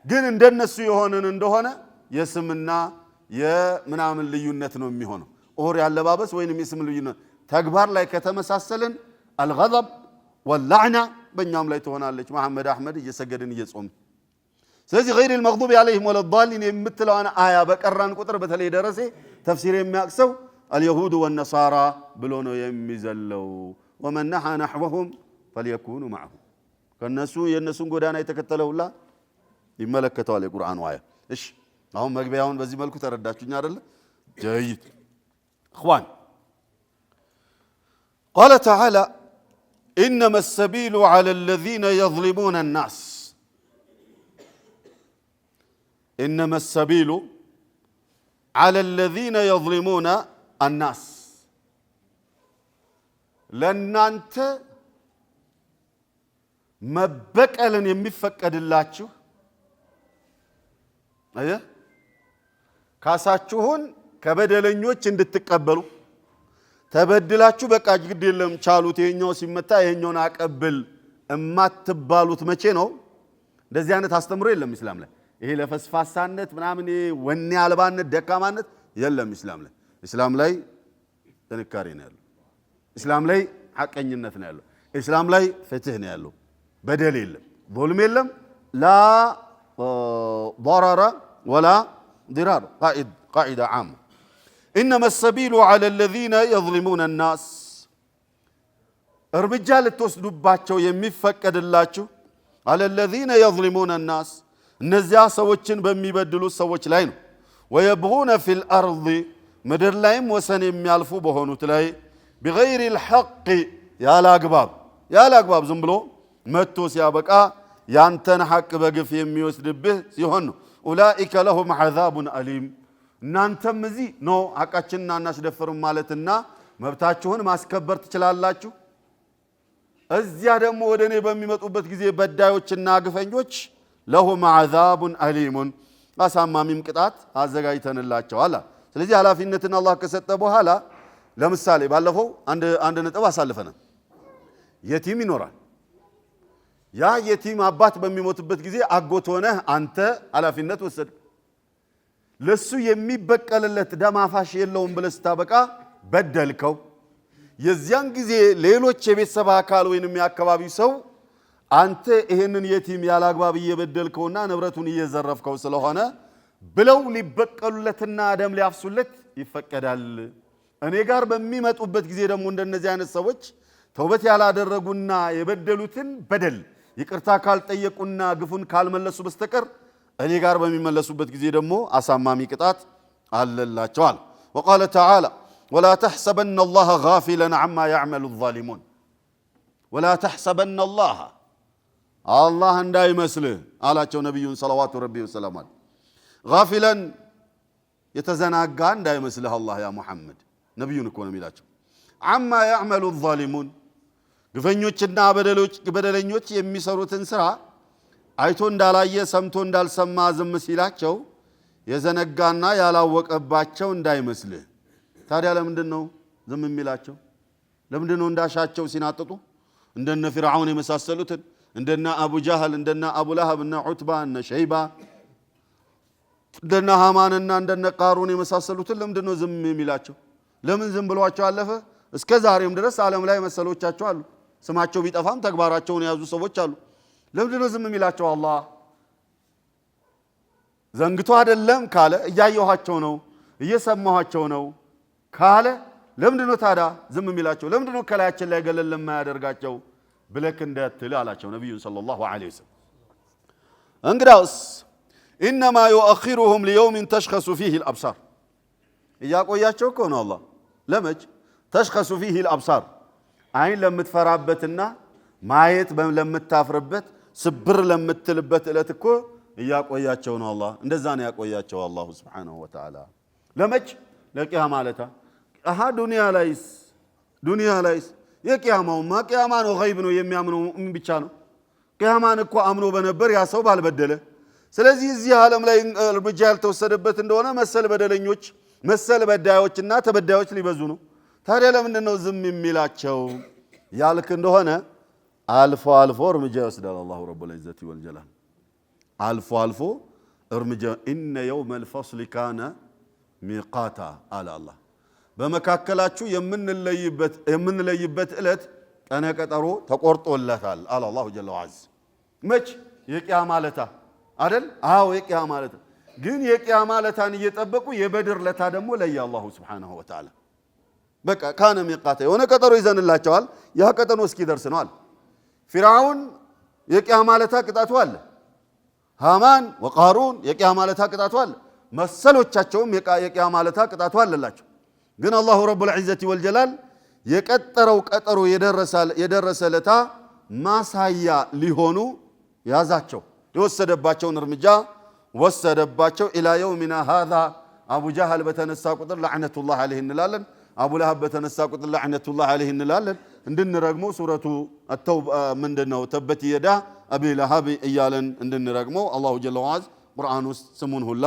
ግን እንደነሱ የሆነን እንደሆነ የስምና የምናምን ልዩነት ነው የሚሆነው። ኦር ያለባበስ ወይንም የስም ልዩነት ተግባር ላይ ከተመሳሰልን الغضب واللعنه በእኛም ላይ ትሆናለች። መሐመድ አህመድ እየሰገድን እየጾም ስለዚህ غير المغضوب عليهم ولا الضالين የምትለው አያ በቀራን ቁጥር በተለይ ደረሴ ተፍሲር የሚያቅሰው اليهود والنصارى ብሎ ነው የሚዘለው። ومن نحى نحوهم فليكونوا معه ከነሱ የነሱን ጎዳና የተከተለውላ ይመለከተዋል የቁርአኑ አያ። እሺ አሁን መግቢያውን በዚህ መልኩ ተረዳችሁኝ አይደል? جيد اخوان قال تعالى انما السبيل على الذين يظلمون الناس انما السبيل على الذين يظلمون الناس ለናንተ መበቀልን የሚፈቀድላችሁ ካሳችሁን ከበደለኞች እንድትቀበሉ ተበድላችሁ በቃ ግድ የለም ቻሉት ይሄኛው ሲመታ ይሄኛውን አቀብል እማትባሉት መቼ ነው? እንደዚህ አይነት አስተምሮ የለም እስላም ላይ። ይሄ ለፈስፋሳነት ምናምን ወኔ አልባነት ደካማነት የለም እስላም ላይ። እስላም ላይ ጥንካሬ ነው ያለው። እስላም ላይ ሐቀኝነት ነው ያለው። እስላም ላይ ፍትህ ነው ያለው። በደል የለም፣ ظلم የለም። ላ ضرر ولا ضرار قاعدة عامة. إنما السبيل على الذين يظلمون الناس እርምጃ ልትወስዱባቸው የሚፈቀድላችሁ على الذين يظلمون الناس እነዚያ ሰዎችን በሚበድሉት ሰዎች ላይ ነው። ويبغون في الأرض ምድር ላይም ወሰን የሚያልፉ በሆኑት ላይ بغير الحق ያለ አግባብ ዝም ብሎ መጥቶ ሲያበቃ ያንተን ሐቅ በግፍ የሚወስድብህ ሲሆን ነው። أولئك لهم عذاب أليم እናንተም እዚህ ነው ሐቃችንን አናስደፍርም ማለትና መብታችሁን ማስከበር ትችላላችሁ። እዚያ ደግሞ ወደኔ በሚመጡበት ጊዜ በዳዮችና ግፈኞች لهم عذاب أليم አሳማሚም ቅጣት አዘጋጅተንላቸዋል። ስለዚህ ኃላፊነትን አላህ ከሰጠ በኋላ ለምሳሌ ባለፈው አንድ ነጥብ አሳልፈናል። የቲም ይኖራል። ያ የቲም አባት በሚሞትበት ጊዜ አጎት ሆነህ አንተ ኃላፊነት ወሰድ። ለሱ የሚበቀልለት ደም አፋሽ የለውም ብለህ ስታበቃ በደልከው። የዚያን ጊዜ ሌሎች የቤተሰብ አካል ወይንም የአካባቢው ሰው አንተ ይሄንን የቲም ያላግባብ እየበደልከውና ንብረቱን እየዘረፍከው ስለሆነ ብለው ሊበቀሉለትና ደም ሊያፍሱለት ይፈቀዳል። እኔ ጋር በሚመጡበት ጊዜ ደግሞ እንደነዚህ አይነት ሰዎች ተውበት ያላደረጉና የበደሉትን በደል ይቅርታ ካልጠየቁና ግፉን ካልመለሱ በስተቀር እኔ ጋር በሚመለሱበት ጊዜ ደግሞ አሳማሚ ቅጣት አለላቸዋል። وقال تعالى ولا تحسبن الله غافلا عما يعمل الظالمون ولا تحسبن الله الله እንዳይመስልህ አላቸው ነብዩን ሰለዋቱ ረቢ ወሰላሙ ዐለይሂ غافلا የተዘናጋ እንዳይመስልህ አላህ ያ ሙሐመድ ነብዩን እኮ ነው የሚላቸው عما يعمل الظالمون ግፈኞችና በደለኞች የሚሰሩትን ስራ አይቶ እንዳላየ ሰምቶ እንዳልሰማ ዝም ሲላቸው የዘነጋና ያላወቀባቸው እንዳይመስልህ። ታዲያ ለምንድነው ዝም የሚላቸው? ለምንድነው እንዳሻቸው ሲናጥጡ እንደነ ፊርዓውን የመሳሰሉትን እንደነ አቡ ጃህል እንደነ አቡ ለሃብ እና ዑትባ እና ሸይባ እንደነ ሃማንና እንደነ ቃሩን የመሳሰሉትን ለምንድነው ዝም የሚላቸው? ለምን ዝም ብሏቸው አለፈ? እስከ ዛሬም ድረስ ዓለም ላይ መሰሎቻቸው አሉ። ስማቸው ቢጠፋም ተግባራቸውን የያዙ ሰዎች አሉ። ለምንድነው ዝም የሚላቸው? አላህ ዘንግቶ አይደለም ካለ እያየኋቸው ነው እየሰማኋቸው ነው ካለ ለምንድነው ታዲያ ዝም የሚላቸው? ለምንድነው ከላያችን ላይ ገለል ለማያደርጋቸው ብለክ እንዳትል አላቸው ነብዩ ሰለላሁ ዐለይሂ ወሰለም። እንግዳውስ انما يؤخرهم ليوم تشخص فيه الابصار እያቆያቸው እኮ ነው አላህ ለመች تشخص فيه الابصار አይን ለምትፈራበትና ማየት ለምታፍርበት ስብር ለምትልበት እለት እኮ እያቆያቸው ነው አላህ። እንደዛ ነው ያቆያቸው አላህ Subhanahu Wa Ta'ala። ለመች ለቂያማ ማለታ ዱንያ ላይስ የቂያማውማ ቂያማ ነው ገይብ ነው የሚያምነው ምን ብቻ ነው። ቂያማን እኮ አምኖ በነበር ያ ሰው ባልበደለ። ስለዚህ እዚህ ዓለም ላይ እርምጃ ያልተወሰደበት እንደሆነ መሰል በደለኞች መሰል በዳዮችና ተበዳዮች ሊበዙ ነው። ታዲያ ለምንድን ነው ዝም የሚላቸው ያልክ እንደሆነ አልፎ አልፎ እርምጃ ይወስዳል አላሁ ረቡል ዒዘቲ ወልጀላል። አልፎ እርምጃ ኢነ የውመል ፈስሊ ካነ ሚቃታ አለ አላህ። በመካከላችሁ የምንለይበት እለት ቀነ ቀጠሮ ተቆርጦለታል አለ አላሁ ጀለ ወዐዝ። መች የቂያማ ለታ አይደል? አዎ የቂያማ ለታ። ግን የቂያማ ለታን እየጠበቁ የበድር ለታ ደግሞ ለየ አላሁ ሱብሓነሁ ወተዓላ። በቃ ካነ ሚቃታ የሆነ ቀጠሮ ይዘንላቸዋል። ያ ቀጠሮ እስኪደርስ ነው አለ። ፊርዓውን የቂያማ ለታ ቅጣቱ አለ። ሃማን ወቃሩን የቂያማ ለታ ቅጣቱ አለ። መሰሎቻቸውም የቂያማ ለታ ቅጣቱ አለላቸው። ግን አላሁ ረቡል ዒዘቲ ወልጀላል የቀጠረው ቀጠሮ የደረሰ ለታ ማሳያ ሊሆኑ ያዛቸው። የወሰደባቸውን እርምጃ ወሰደባቸው። ኢላ የውሚና ሃዛ አቡ ጃህል በተነሳ ቁጥር ለዕነቱላህ ዐለይሂ እንላለን። አቡ ለሃብ በተነሳ ቁጥር ለዕነቱላህ ዐለይሂ እንላለን። እንድንረግመው ሱረቱ አተውባ ምንድነው ተበት የዳ አቢ ለሃብ እያለን እንድንረግመው አላሁ ጀለ ወዐዝ ቁርአን ውስጥ ስሙን ሁላ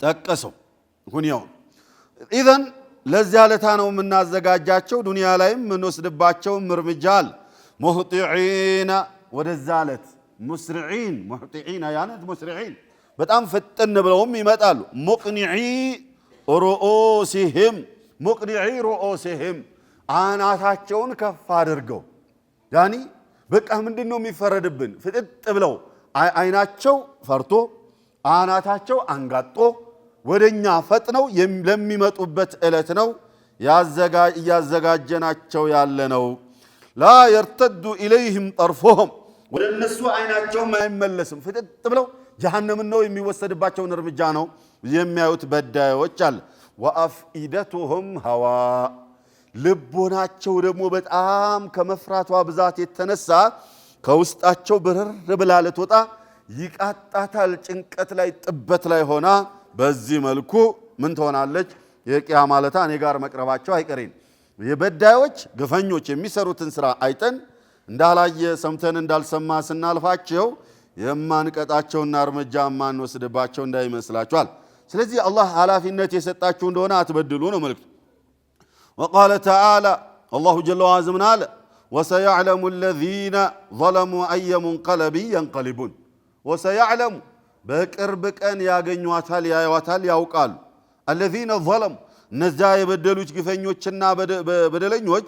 ጠቀሰው ሁኔውን። ኢዘን ለዚያ ለታ ነው የምናዘጋጃቸው ዱንያ ላይም ምንወስድባቸው እርምጃል ሙህጢዒና ወደዛ ለት ሙስሪዒን ሙህጢዒና ያነት ሙስሪዒን በጣም ፍጥን ብለውም ይመጣሉ ሙቅኒዒ ሩኡሲሂም ሙቅኒዒ ሩኡሲሂም አናታቸውን ከፍ አድርገው ያኒ በቃ ምንድነው የሚፈረድብን ፍጥጥ ብለው አይናቸው ፈርቶ አናታቸው አንጋጦ ወደኛ ፈጥነው ለሚመጡበት እለት ነው ያዘጋጀናቸው ያለ ነው ላ يرتد ኢለይሂም ጠርፉሁም ወደ እነሱ አይናቸው አይመለስም ፍጥጥ ብለው ጀሃነም ነው የሚወሰድባቸውን እርምጃ ነው የሚያዩት በዳዮች አለ ወአፍኢደቱሁም ሀዋ ልቦናቸው ደግሞ በጣም ከመፍራቷ ብዛት የተነሳ ከውስጣቸው ብርር ብላ ልትወጣ ይቃጣታል ጭንቀት ላይ ጥበት ላይ ሆና በዚህ መልኩ ምን ትሆናለች የቂያማ ለታ እኔ ጋር መቅረባቸው አይቀሬን የበዳዮች ግፈኞች የሚሰሩትን ስራ አይተን እንዳላየ ሰምተን እንዳልሰማ ስናልፋቸው የማንቀጣቸውና እርምጃ ማንወስድባቸው እንዳይመስላችኋል ስለዚህ አላህ ኃላፊነት የሰጣችሁ እንደሆነ አትበድሉ ነው መልእክቱ وقال تعالى الله جل وعز من قال وسيعلم الذين ظلموا أي منقلب ينقلبون وسيعلم بقرب كان ያገኙታል ያዩታል ያውቃሉ الذين ظلموا እነዛ የበደሉት ግፈኞችና በደለኞች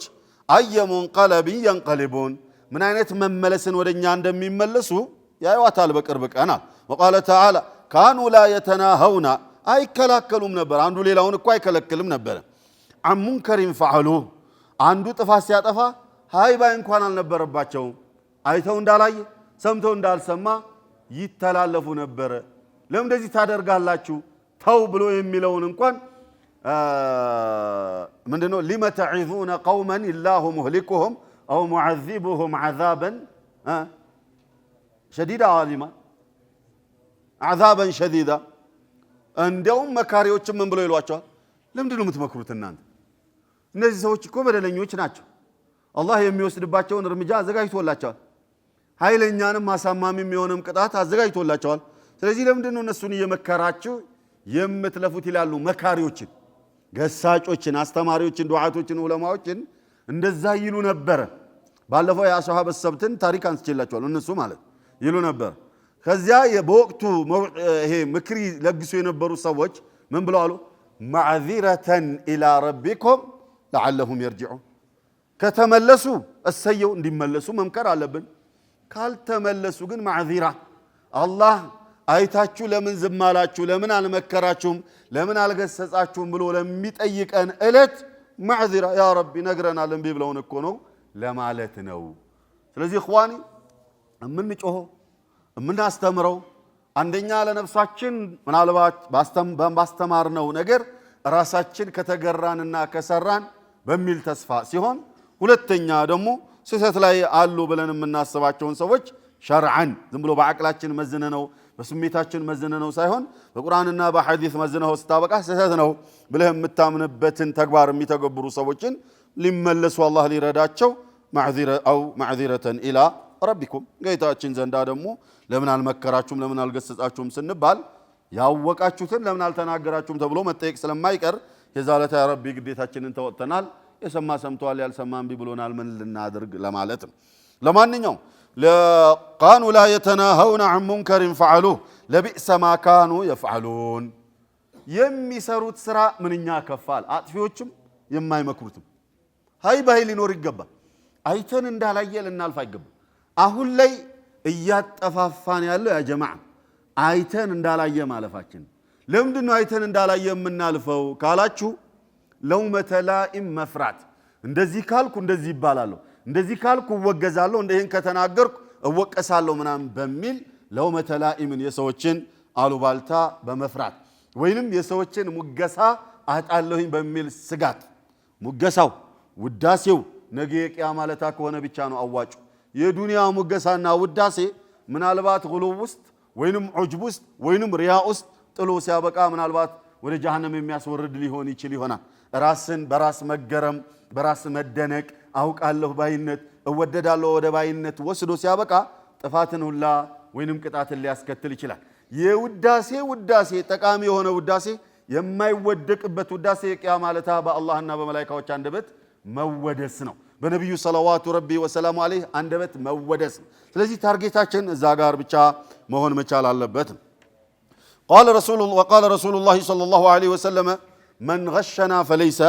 أي منقلب ينقلبون ምን አይነት መመለስን ወደኛ እንደሚመለሱ ያዩታል በቅርብ ቀና وقال تعالى كانوا لا يتناهون አይከላከሉም ነበር አንዱ ሌላውን እኮ አይከለክልም ነበር عن منكر فعلوه አንዱ ጥፋት ሲያጠፋ ሃይባይ እንኳን አልነበረባቸው አይተው እንዳላየ ሰምተው እንዳልሰማ ይተላለፉ ነበር ለምን እንደዚህ ታደርጋላችሁ ተው ብሎ የሚለውን እንኳን ምንድነው لما تعظون قوما الله مهلكهم او معذبهم عذابا شديدا عظيما عذابا شديدا እንደውም መካሪዎችም ምን ብሎ ይሏቸዋል ለምንድነው የምትመክሩት እናንተ እነዚህ ሰዎች እኮ በደለኞች ናቸው አላህ የሚወስድባቸውን እርምጃ አዘጋጅቶላቸዋል ኃይለኛንም አሳማሚም የሆነም ቅጣት አዘጋጅቶላቸዋል ስለዚህ ለምንድነው እነሱን እየመከራችሁ የምትለፉት ይላሉ መካሪዎችን ገሳጮችን አስተማሪዎችን ዱዓቶችን ዑለማዎችን እንደዛ ይሉ ነበር ባለፈው የአስሐበ ሰብትን ታሪክ አንስቼላችኋለሁ እነሱ ማለት ይሉ ነበር ከዚያ በወቅቱ ይሄ ምክሪ ለግሱ የነበሩ ሰዎች ምን ብለው አሉ ማዕዚረተን ኢላ ረቢኩም لعلهم يرجعون ከተመለሱ እሰየው እንዲመለሱ መምከር አለብን ካልተመለሱ ግን ማዕዚራ አላህ አይታችሁ ለምን ዝም አላችሁ ለምን አልመከራችሁም ለምን አልገሰጻችሁም ብሎ ለሚጠይቀን እለት ማዕዚራ ያ ረቢ ነግረናል እንቢ ብለውን እኮ ነው ለማለት ነው ስለዚህ اخواني እምንጮህ እምናስተምረው አንደኛ ለነፍሳችን ምናልባት ባስተማርነው ነገር ራሳችን ከተገራንና ከሰራን በሚል ተስፋ ሲሆን ሁለተኛ ደግሞ ስህተት ላይ አሉ ብለን የምናስባቸውን ሰዎች ሸርዓን ዝም ብሎ በአቅላችን መዝነነው በስሜታችን መዝነነው ሳይሆን በቁርአንና በሐዲስ መዝነው ስታበቃ ስህተት ነው ብለህ የምታምንበትን ተግባር የሚተገብሩ ሰዎችን ሊመለሱ አላህ ሊረዳቸው ማዕዚረተን ኢላ ረቢኩም ጌታችን ዘንዳ ደግሞ ለምን አልመከራችሁም ለምን አልገሰጻችሁም ስንባል ያወቃችሁትን ለምን አልተናገራችሁም ተብሎ መጠየቅ ስለማይቀር የዛለታ ያ ረቢ ግዴታችንን ተወጥተናል የሰማ ሰምቷል ያልሰማ እንቢ ብሎናል ምን ልናደርግ ለማለት ለማንኛውም لقانوا لا يتناهون عن منكر فعلوه لبئس ما كانوا يفعلون የሚሰሩት ስራ ምንኛ ከፋል አጥፊዎችም የማይመክሩትም ሃይ ባይ ሊኖር ይገባል አይተን እንዳላየ ልናልፍ አይገባም አሁን ላይ እያጠፋፋን ያለው ያ ጀማዓ አይተን እንዳላየ ማለፋችን ለምንድነው አይተን እንዳላየ የምናልፈው ካላችሁ ለውመተ ላኢም መፍራት እንደዚህ ካልኩ እንደዚህ ይባላለሁ እንደዚህ ካልኩ ወገዛለሁ እንደይን ከተናገርኩ እወቀሳለሁ ምናምን በሚል ለውመተ ላኢምን የሰዎችን አሉባልታ በመፍራት ወይንም የሰዎችን ሙገሳ አጣለሁኝ በሚል ስጋት ሙገሳው ውዳሴው ነገ የቂያማ ለታ ከሆነ ብቻ ነው አዋጩ የዱንያ ሙገሳና ውዳሴ ምናልባት ግሉው ውስጥ ወይንም ዑጅብ ውስጥ ወይንም ሪያ ውስጥ ጥሎ ሲያበቃ ምናልባት ወደ ጀሃነም የሚያስወርድ ሊሆን ይችል ይሆናል ራስን በራስ መገረም በራስ መደነቅ አውቃለሁ ባይነት እወደዳለሁ ወደ ባይነት ወስዶ ሲያበቃ ጥፋትን ሁላ ወይንም ቅጣትን ሊያስከትል ይችላል የውዳሴ ጠቃሚ የሆነ ውዳሴ የማይወደቅበት ውዳሴ የቂያማ ለታ በአላህና በመላእክቶች አንደበት መወደስ ነው። በነብዩ ሰለዋቱ ረቢ ወሰላሙ ዐለይሂ አንደበት መወደስ። ስለዚህ ታርጌታችን እዛ ጋር ብቻ መሆን መቻል አለበት። قال رسول الله صلى الله عليه وسلم من غشنا فليس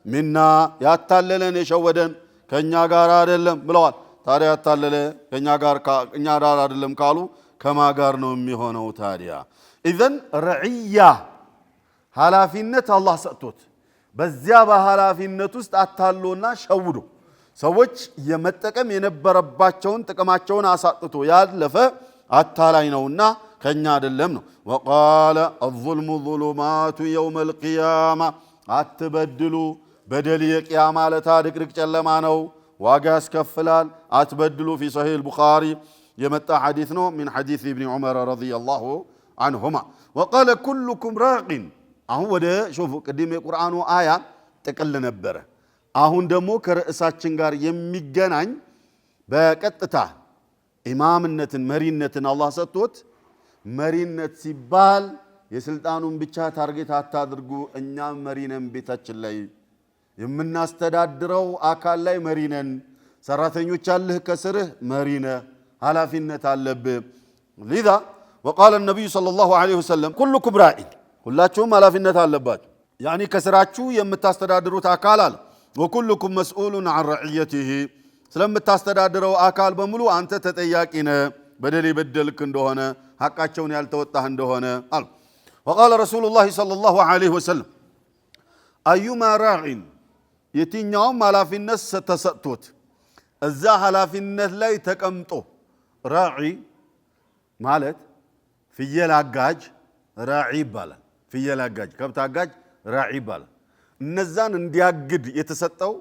منا ያታለለን የሸወደን ከኛ ጋር አይደለም ብለዋል። ታዲያ ያታለለ ከኛ ጋር አይደለም ካሉ ከማ ጋር ነው የሚሆነው? ታዲያ ኢዘን ረዕያ ኃላፊነት አላህ ሰጥቶት በዚያ በኃላፊነት ውስጥ አታሎና ሸውዶ ሰዎች የመጠቀም የነበረባቸውን ጥቅማቸውን አሳጥቶ ያለፈ አታላይ ነውና ከኛ አይደለም ነው። وقال الظلم ظلمات يوم القيامة አትበድሉ በደል የቂያማ ለታ ድቅድቅ ጨለማ ነው ዋጋ ያስከፍላል አትበድሉ في صحيح البخاري የመጣ ሐዲስ ነው من حديث ابن عمر رضي الله عنهما وقال كلكم راع አሁን ወደ ሹፉ ቅድም የቁርአኑ አያ ጥቅል ነበረ አሁን ደግሞ ከርዕሳችን ጋር የሚገናኝ በቀጥታ ኢማምነትን መሪነትን አላህ ሰጥቶት መሪነት ሲባል የስልጣኑን ብቻ ታርጌት አታድርጉ እኛም መሪነን ቤታችን ላይ የምናስተዳድረው አካል ላይ መሪነን ሰራተኞች አለህ ከስርህ መሪነ ኃላፊነት አለብህ لذا وقال النبي صلى الله عليه وسلم كلكم راع ሁላችሁም ኃላፊነት አለባችሁ ያኒ ከስራችሁ የምታስተዳድሩት አካል አለ وكلكم مسؤول عن رعيته ስለምታስተዳድረው አካል በሙሉ አንተ ተጠያቂ ነህ በደል ይበደልክ እንደሆነ ሐቃቸውን ያልተወጣህ እንደሆነ አለ وقال رسول الله صلى الله عليه وسلم ايما راع የትኛውም ኃላፊነት ተሰጥቶት እዛ ኃላፊነት ላይ ተቀምጦ ራዒ ማለት ፍየል አጋጅ ራዒ ይባላል ፍየል አጋጅ ከብት አጋጅ ራዒ ይባላል እነዛን እንዲያግድ የተሰጠው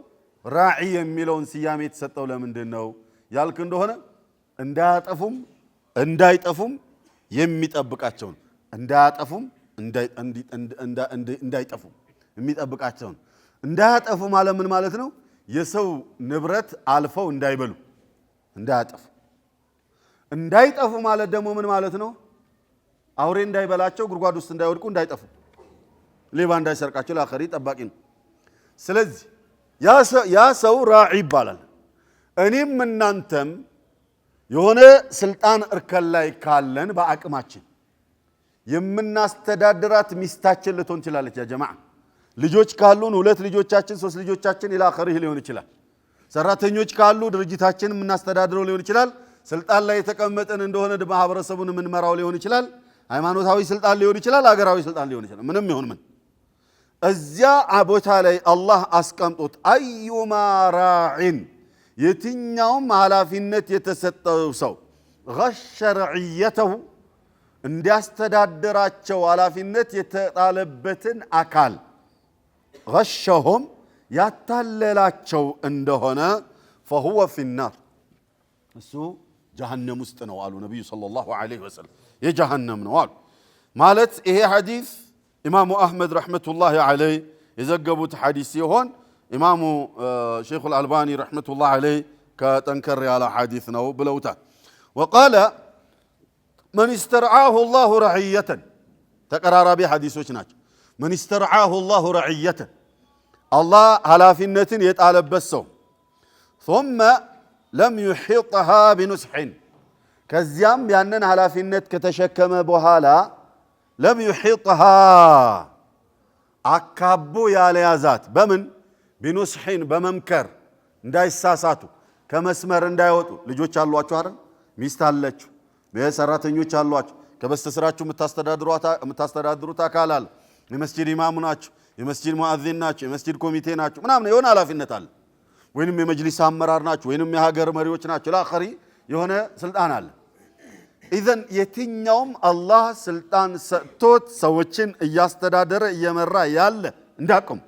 ራዒ የሚለውን ስያሜ የተሰጠው ለምንድን ነው ያልክ እንደሆነ እንዳያጠፉም እንዳይጠፉም የሚጠብቃቸው እንዳያጠፉም እንዳይጠፉም የሚጠብቃቸው እንዳያጠፉ ማለት ምን ማለት ነው የሰው ንብረት አልፈው እንዳይበሉ እንዳያጠፉ እንዳይጠፉ ማለት ደግሞ ምን ማለት ነው አውሬ እንዳይበላቸው ጉድጓድ ውስጥ እንዳይወድቁ እንዳይጠፉ ሌባ እንዳይሰርቃቸው ለአኺሪ ጠባቂ ነው ስለዚህ ያ ሰው ራዒ ይባላል እኔም እናንተም የሆነ ስልጣን እርከን ላይ ካለን በአቅማችን የምናስተዳድራት ሚስታችን ልትሆን ትችላለች ያ ጀማዓ ልጆች ካሉን ሁለት ልጆቻችን ሶስት ልጆቻችን ኢላ አኺሪህ ሊሆን ይችላል ሰራተኞች ካሉ ድርጅታችን የምናስተዳድረው ሊሆን ይችላል ስልጣን ላይ የተቀመጠን እንደሆነ ማህበረሰቡን የምንመራው ሊሆን ይችላል ሃይማኖታዊ ስልጣን ሊሆን ይችላል አገራዊ ስልጣን ሊሆን ይችላል ምንም ይሁን ምን እዚያ ቦታ ላይ አላህ አስቀምጦት አዩማ ራዒን የትኛውም ኃላፊነት የተሰጠው ሰው غش رعيته እንዲያስተዳድራቸው ኃላፊነት የተጣለበትን አካል غشهم ያታለላቸው እንደሆነ فهو في النار እሱ ጀሃነም ውስጥ ነው አሉ ነብዩ ሰለላሁ ዐለይሂ ወሰለም የጀሃነም ነው አሉ ማለት ይሄ ሐዲስ ኢማሙ አህመድ ረህመቱላሂ ዐለይሂ የዘገቡት ሐዲስ ሲሆን ኢማሙ ሼኹ አልአልባኒ ረህመቱላሂ ዐለይሂ ከጠንከር ያለ ሐዲስ ነው ብለውታል وقال من استرعاه الله رعية ተቀራራቢ ሐዲሶች ናቸው من استرعاه الله رعية الله ኃላፊነትን የጣለበት ሰው ثم لم يحيطها بنصح ከዚያም ያንን ኃላፊነት ከተሸከመ በኋላ لم يحيطها አካቦ ያለያዛት በምን بنصح በመምከር እንዳይሳሳቱ ከመስመር እንዳይወጡ ልጆች አሏችሁ አይደል ሚስት አለችሁ በሰራተኞች አሏችሁ ከበስተስራችሁ የምታስተዳድሩት አካል አለ የመስጂድ ኢማሙ ናችሁ የመስጂድ ሙአዚን ናችሁ የመስጂድ ኮሚቴ ናችሁ ምናምን የሆነ ኃላፊነት አለ ወይንም የመጅሊስ አመራር ናችሁ ወይንም የሀገር መሪዎች ናችሁ ለአኺሪ የሆነ ስልጣን አለ ኢዘን የትኛውም አላህ ስልጣን ሰጥቶት ሰዎችን እያስተዳደረ እየመራ ያለ እንዳቆም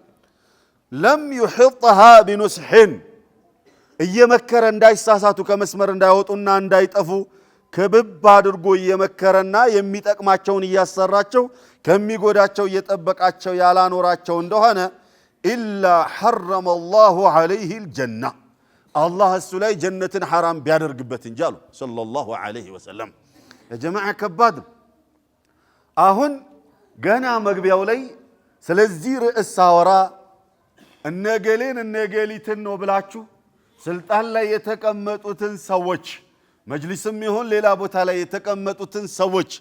ለም يحطها بنصح እየመከረ እንዳይሳሳቱ ከመስመር እንዳይወጡና እንዳይጠፉ ከብብ አድርጎ እየመከረና የሚጠቅማቸውን እያሰራቸው ከሚጎዳቸው እየጠበቃቸው ያላኖራቸው እንደሆነ ኢላ حرم الله عليه الجنة الله እሱ ላይ ጀነትን حرام ቢያደርግበት እንጂ አሉ ሰለላሁ ዐለይሂ ወሰለም የጀማዓ ከባድ አሁን ገና መግቢያው ላይ ስለዚህ ርዕስ ሳወራ እነገሌን እነገሊትን ነው ብላችሁ ስልጣን ላይ የተቀመጡትን ሰዎች መጅሊስም ይሁን ሌላ ቦታ ላይ የተቀመጡትን ሰዎች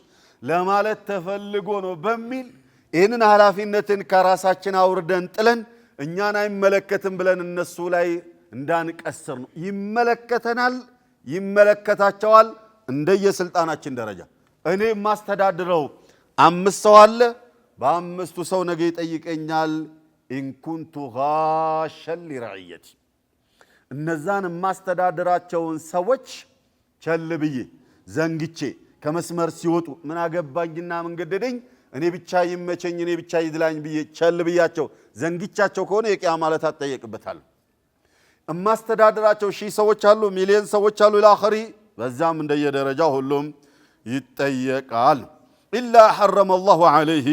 ለማለት ተፈልጎ ነው በሚል ይህንን ኃላፊነትን ከራሳችን አውርደን ጥለን እኛን አይመለከትም ብለን እነሱ ላይ እንዳንቀስር ነው። ይመለከተናል፣ ይመለከታቸዋል እንደየስልጣናችን ደረጃ። እኔ ማስተዳድረው 5 ሰው አለ። በ5ቱ ሰው ነገ ይጠይቀኛል። ኢንኩንቱ ጋሸን ሊረዕየቲ እነዛን ማስተዳድራቸውን ሰዎች ቸል ብዬ ዘንግቼ ከመስመር ሲወጡ ምን አገባኝና ምን ገደደኝ እኔ ብቻ ይመቸኝ እኔ ብቻ ይድላኝ ብዬ ቸል ብያቸው ዘንግቻቸው ከሆነ የቂያማ ዕለት አጠየቅበታል። ማስተዳድራቸው 1000 ሰዎች አሉ፣ ሚሊዮን ሰዎች አሉ ኢላኺሪ በዛም እንደየደረጃው ሁሉም ይጠየቃል። ኢላ ሐረመ አላሁ ዐለይሂ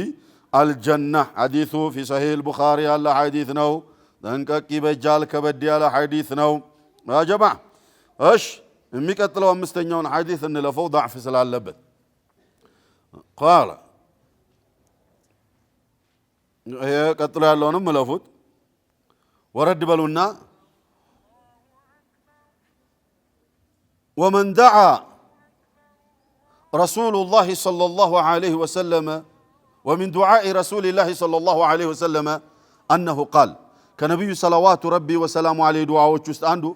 አልጀና ሐዲሱ ፊ ሰሒህ አልቡኻሪ ያለ ሐዲስ ነው። ጠንቀቅ ይበጃል፣ ከበድ ያለ ሐዲስ ነው ያ ጀማዓ። እሺ የሚቀጥለው 5ኛውን ሐዲስ እንለፈው ضعፍ ስላለበት ቃለ ይሄ ቀጥሎ ያለውንም ለፉት ወረድ በሉና ومن دعا رسول الله صلى الله عليه وسلم ومن دعاء رسول الله صلى الله عليه وسلم أنه قال كنبي صلوات ربي وسلام عليه دعاء عنده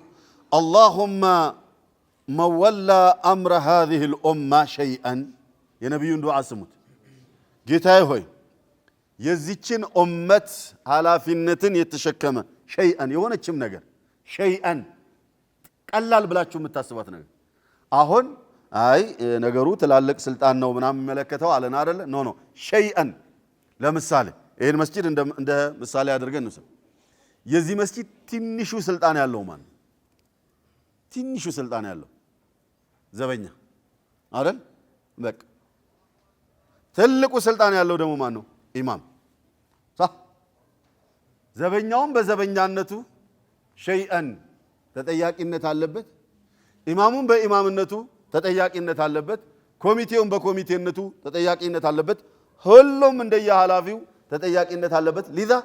اللهم من ولى أمر هذه الأمة شيئا يا نبي دعاء سموت جيتاي هوي يزيتشن أمت على فنتن يتشكم شيئا يوانا تشم نجر شيئا ቀላል ብላችሁ የምታስቡት ነገር አሁን አይ ነገሩ ትላልቅ ስልጣን ነው ምናምን መለከተው አለና አይደለ ኖ ሸይአን ለምሳሌ ይሄን መስጂድ እንደ ምሳሌ አድርገን ነው የዚህ መስጂድ ትንሹ ስልጣን ያለው ማን ትንሹ ስልጣን ያለው ዘበኛ አይደል በቃ ትልቁ ስልጣን ያለው ደግሞ ማን ነው ኢማም صح ዘበኛውም በዘበኛነቱ ሸይአን ተጠያቂነት አለበት ኢማሙን በኢማምነቱ ተጠያቂነት አለበት ኮሚቴውን በኮሚቴነቱ ተጠያቂነት አለበት ሁሉም እንደየሐላፊው ተጠያቂነት አለበት لذا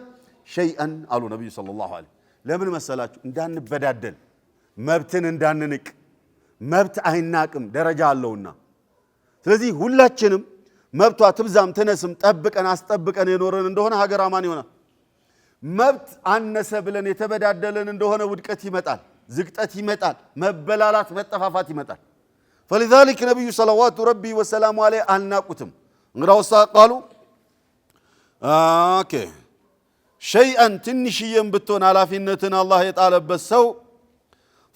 شيئا አሉ ነብዩ ሰለላሁ ዐለይሂ ለምን መሰላችሁ እንዳንበዳደል መብትን እንዳንንቅ መብት አይናቅም ደረጃ አለውና ስለዚህ ሁላችንም መብቷ ትብዛም ተነስም ጠብቀን አስጠብቀን የኖረን እንደሆነ ሀገር አማን ይሆናል መብት አነሰ ብለን የተበዳደለን እንደሆነ ውድቀት ይመጣል ዝቅጠት ይመጣል መበላላት መጠፋፋት ይመጣል فلذلك نبي صلوات ربي وسلام عليه አልናቁትም እንግዳውሳ ቃሉ شيئا ትንሽዬም ብትሆን ኃላፊነትን አላህ የጣለበት ሰው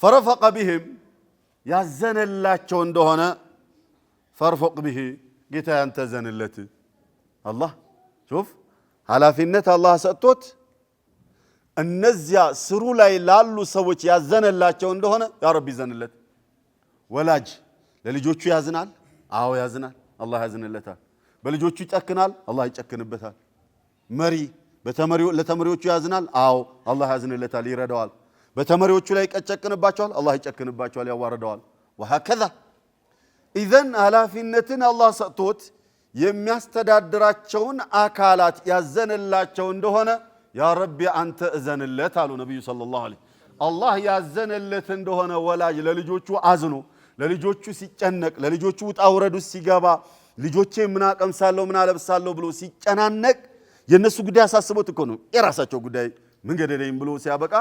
فرفق بهم ያዘነላቸው እንደሆነ فرفق به ጌታ ያንተ ዘንለት አላህ شوف ኃላፊነት አላህ ሰጥቶት እነዚያ ስሩ ላይ ላሉ ሰዎች ያዘነላቸው እንደሆነ ያ ረቢ ዘንለት ወላጅ ለልጆቹ ያዝናል አዎ ያዝናል አላህ ያዝንለታል በልጆቹ ይጨክናል አላህ ይጨክንበታል መሪ ለተመሪዎቹ ያዝናል አዎ አላህ ያዝንለታል ይረዳዋል በተመሪዎቹ ላይ ይጨክንባቸዋል አላህ ይጨክንባቸዋል ያዋርደዋል وهكذا ኢዘን ኃላፊነትን አላህ ሰጥቶት የሚያስተዳድራቸውን አካላት ያዘነላቸው እንደሆነ ያ ረቢ አንተ እዘንለት አሉ ነብዩ ሰለላሁ ዐለይሂ አላህ ያዘነለት እንደሆነ ወላጅ ለልጆቹ አዝኖ ለልጆቹ ሲጨነቅ ለልጆቹ ውጣ ውረዱ ሲገባ ልጆቼ ምን አቀምሳለሁ ምን አለብሳለሁ ብሎ ሲጨናነቅ የነሱ ጉዳይ አሳስቦት እኮ ነው የራሳቸው ጉዳይ ምን ገደለኝ ብሎ ሲያበቃ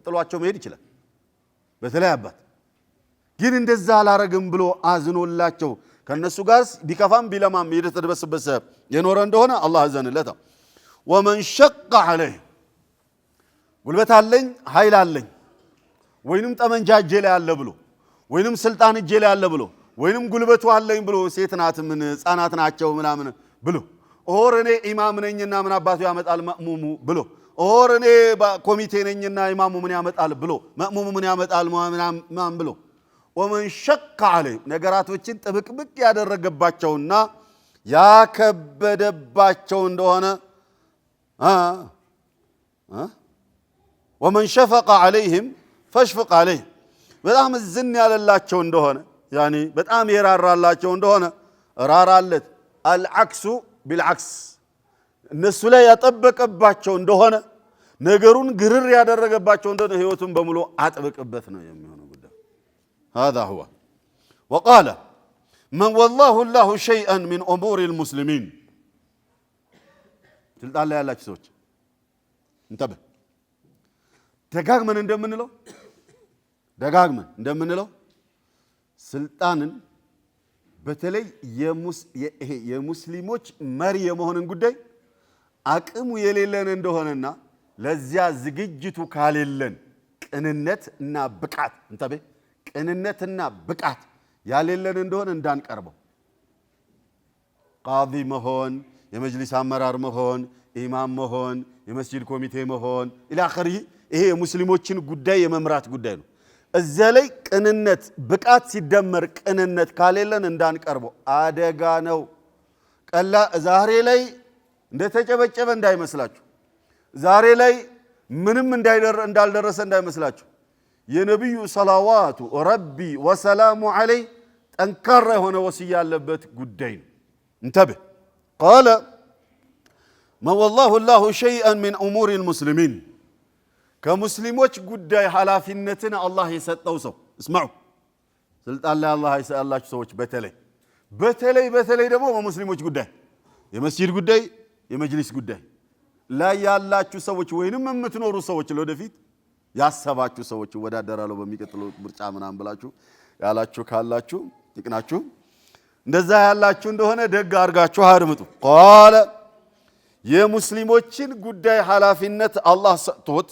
ጥሏቸው መሄድ ይችላል በተለይ አባት ግን እንደዛ አላረግም ብሎ አዝኖላቸው ከነሱ ጋር ቢከፋም ቢለማም የተደበሰበሰ የኖረ እንደሆነ አላህ ዘንለታ ومن شق عليه ጉልበት አለኝ ኃይል አለኝ ወይንም ጠመንጃ እጄ ላይ አለ ብሎ ወይንም ስልጣን እጄ ላይ አለ ብሎ ወይንም ጉልበቱ አለኝ ብሎ ሴት ናት ምን ጻናት ናቸው ምናምን ብሎ ኦር እኔ ኢማም ነኝና ምን አባቱ ያመጣል ማእሙሙ ብሎ ኦር እኔ ኮሚቴ ነኝና ኢማሙ ምን ያመጣል ብሎ ማእሙሙ ምን ያመጣል ማን ብሎ ومن شق عليه ነገራቶችን ጥብቅብቅ ያደረገባቸውና ያከበደባቸው እንደሆነ ومن شفق عليهم فاشفق عليه በጣም ዝን ያለላቸው እንደሆነ ያኒ በጣም የራራላቸው እንደሆነ ራራለት العكس بالعكس እነሱ ላይ ያጠበቀባቸው እንደሆነ ነገሩን ግርር ያደረገባቸው እንደሆነ ህይወቱን በሙሉ አጥብቅበት ነው የሚሆነው ጉዳይ هذا هو وقال من والله الله شيئا من امور المسلمين ስልጣን ላይ ያላችሁ ሰዎች እንተበ ደጋግመን እንደምንለው ስልጣንን በተለይ የሙስሊሞች መሪ የመሆንን ጉዳይ አቅሙ የሌለን እንደሆነና ለዚያ ዝግጅቱ ካሌለን ቅንነትና ብቃት ያሌለን እንደሆነ እንዳንቀርበው ቃዲ መሆን የመጅሊስ አመራር መሆን ኢማም መሆን የመስጂድ ኮሚቴ መሆን ኢላ አኺሪ ይሄ የሙስሊሞችን ጉዳይ የመምራት ጉዳይ ነው እዚያ ላይ ቅንነት ብቃት ሲደመር ቅንነት ካሌለን እንዳንቀርበው አደጋ ነው ቀላ ዛሬ ላይ እንደተጨበጨበ እንዳይመስላችሁ ዛሬ ላይ ምንም እንዳልደረሰ እንዳይመስላችሁ የነብዩ ሰላዋቱ ረቢ ወሰላሙ ዐለይ ጠንካራ የሆነ ወስያ ያለበት ጉዳይ ነው እንተብህ قال ما والله الله شيئا من امور المسلمين ከሙስሊሞች ጉዳይ ኃላፊነትን አላህ የሰጠው ሰው እስማዑ ስልጣን ላይ አላህ ይሰጣላችሁ ሰዎች በተለይ ደግሞ በሙስሊሞች ጉዳይ የመስጂድ ጉዳይ የመጅሊስ ጉዳይ ላይ ያላችሁ ሰዎች ወይንም የምትኖሩ ሰዎች ለወደፊት ያሰባችሁ ሰዎች ወዳደራለው በሚቀጥለው ምርጫ ምናምን ብላችሁ ያላችሁ ካላችሁ ይቅናችሁ እንደዛ ያላችሁ እንደሆነ ደግ አርጋችሁ አድምጡ قال የሙስሊሞችን ጉዳይ ኃላፊነት አላህ ሰጥቶት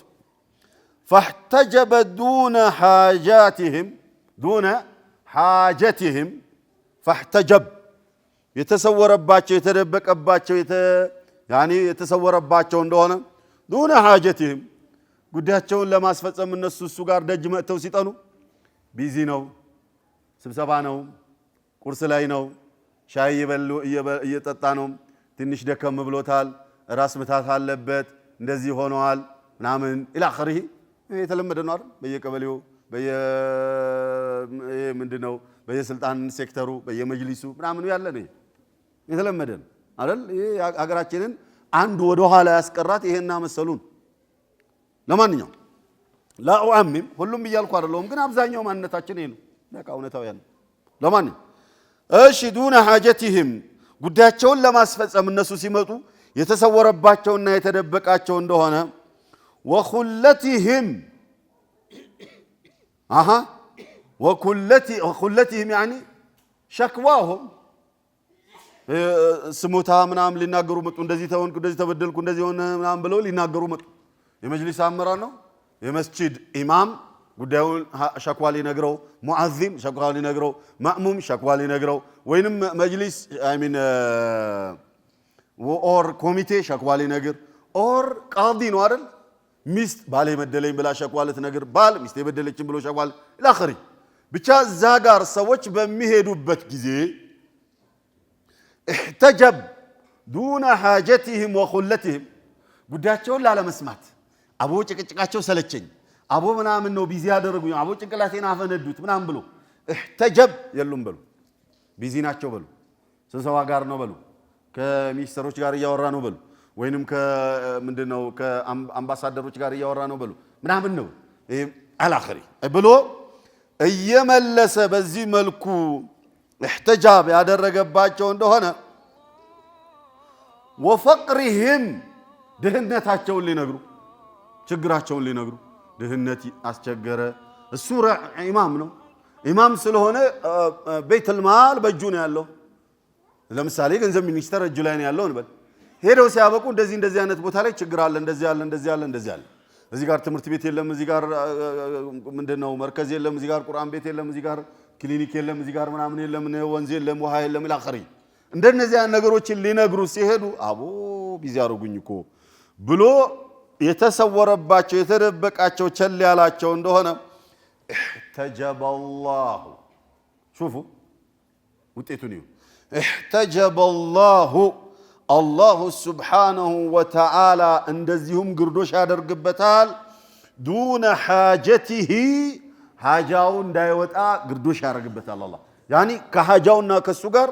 فاحتجب دون حاجتهم فاحتجب የተሰወረባቸው የተደበቀባቸው የተሰወረባቸው እንደሆነ دون حاجتهم ጉዳያቸውን ለማስፈጸም እነሱ ጋር ደጅ መጥተው ሲጠኑ ቢዚ ነው ስብሰባ ነው ቁርስ ላይ ነው ሻይ እየጠጣ ነው ትንሽ ደከም ብሎታል ራስ ምታት አለበት እንደዚህ ሆነዋል ምናምን ኢላ አኺሪ የተለመደ ነው አይደል በየቀበሌው ምንድነው በየስልጣን ሴክተሩ በየመጅሊሱ ምናምን ያለ ነው የተለመደ ነው አይደል ይሄ ሀገራችንን አንድ ወደ ኋላ ያስቀራት ይሄና መሰሉን ለማንኛውም لا اؤمن ሁሉም ይያልኩ አይደለም ግን አብዛኛው ማንነታችን ይሄ ነው በቃ እውነታው ያለ ለማንኛውም እሺ دون حاجتهم ጉዳያቸውን ለማስፈጸም እነሱ ሲመጡ የተሰወረባቸውና የተደበቃቸው እንደሆነ وخلتهم وخلتهم يعني شكواهم ስሞታ ምናምን ሊናገሩ መጡ እንደዚህ ተወንኩ እንደዚህ ተበደልኩ እንደዚህ ሆነ ምናምን ብለው ሊናገሩ መጡ የመጅሊስ አመራር ነው የመስጂድ ኢማም ጉዳዩን ሸክዋ ሊነግረው ሙአዚም ሸክዋ ሊነግረው ማእሙም ሸክዋ ሊነግረው ወይንም መጅሊስ ኦር ኮሚቴ ሸክዋ ሊነግር ኦር ቃዲ ነው አይደል ሚስት ባሌ መደለኝ ብላ ሸክዋ ልትነግር ባል ሚስት የበደለችን ብሎ ሸክዋ ለአኺሪ ብቻ እዛ ጋር ሰዎች በሚሄዱበት ጊዜ احتجب دون حاجتهم وخلتهم ጉዳያቸውን ላለመስማት አቦ ጭቅጭቃቸው ሰለቸኝ አቦ ምናምን ነው ቢዚ ያደረጉኝ አቦ ጭንቅላቴን አፈነዱት ምናምን ብሎ احتجب የሉም በሉ ቢዚ ናቸው በሉ ስብሰባ ጋር ነው በሉ ከሚኒስትሮች ጋር እያወራ ነው በሉ ወይንም ከምንድነው ከአምባሳደሮች ጋር እያወራ ነው በሉ ምናምን ነው አላኺሪ ብሎ እየመለሰ በዚህ መልኩ احتجاب ያደረገባቸው እንደሆነ وفقرهم ድህነታቸውን ሊነግሩ ችግራቸውን ሊነግሩ ድህነት አስቸገረ እሱ ኢማም ነው ኢማም ስለሆነ ቤተል ማል በእጁ ነው ያለው ለምሳሌ ገንዘብ ሚኒስተር እጁ ላይ ነው ያለው እንበል ሄደው ሲያበቁ እንደዚህ አይነት ቦታ ላይ ችግር አለ እንደዚህ አለ እዚህ ጋር ትምህርት ቤት የለም እዚህ ጋር ምንድነው መርከዝ የለም እዚህ ጋር ቁርአን ቤት የለም እዚህ ጋር ክሊኒክ የለም እዚህ ጋር ምናምን የለም ወንዝ የለም ውሃ የለም ለአኺሪ እንደነዚህ አይነት ነገሮችን ሊነግሩ ሲሄዱ አቦ ቢዚ ያረጉኝ እኮ ብሎ የተሰወረባቸው የተደበቃቸው ቸል ያላቸው እንደሆነ احتجب الله شوفوا ውጤቱን ይሁ احتجب الله الله سبحانه وتعالى እንደዚሁም ግርዶሽ ያደርግበታል دون حاجته حاجاው እንዳይወጣ ግርዶሽ ያደርግበታል አላህ ያኒ ከሐጃውና ከሱ ጋር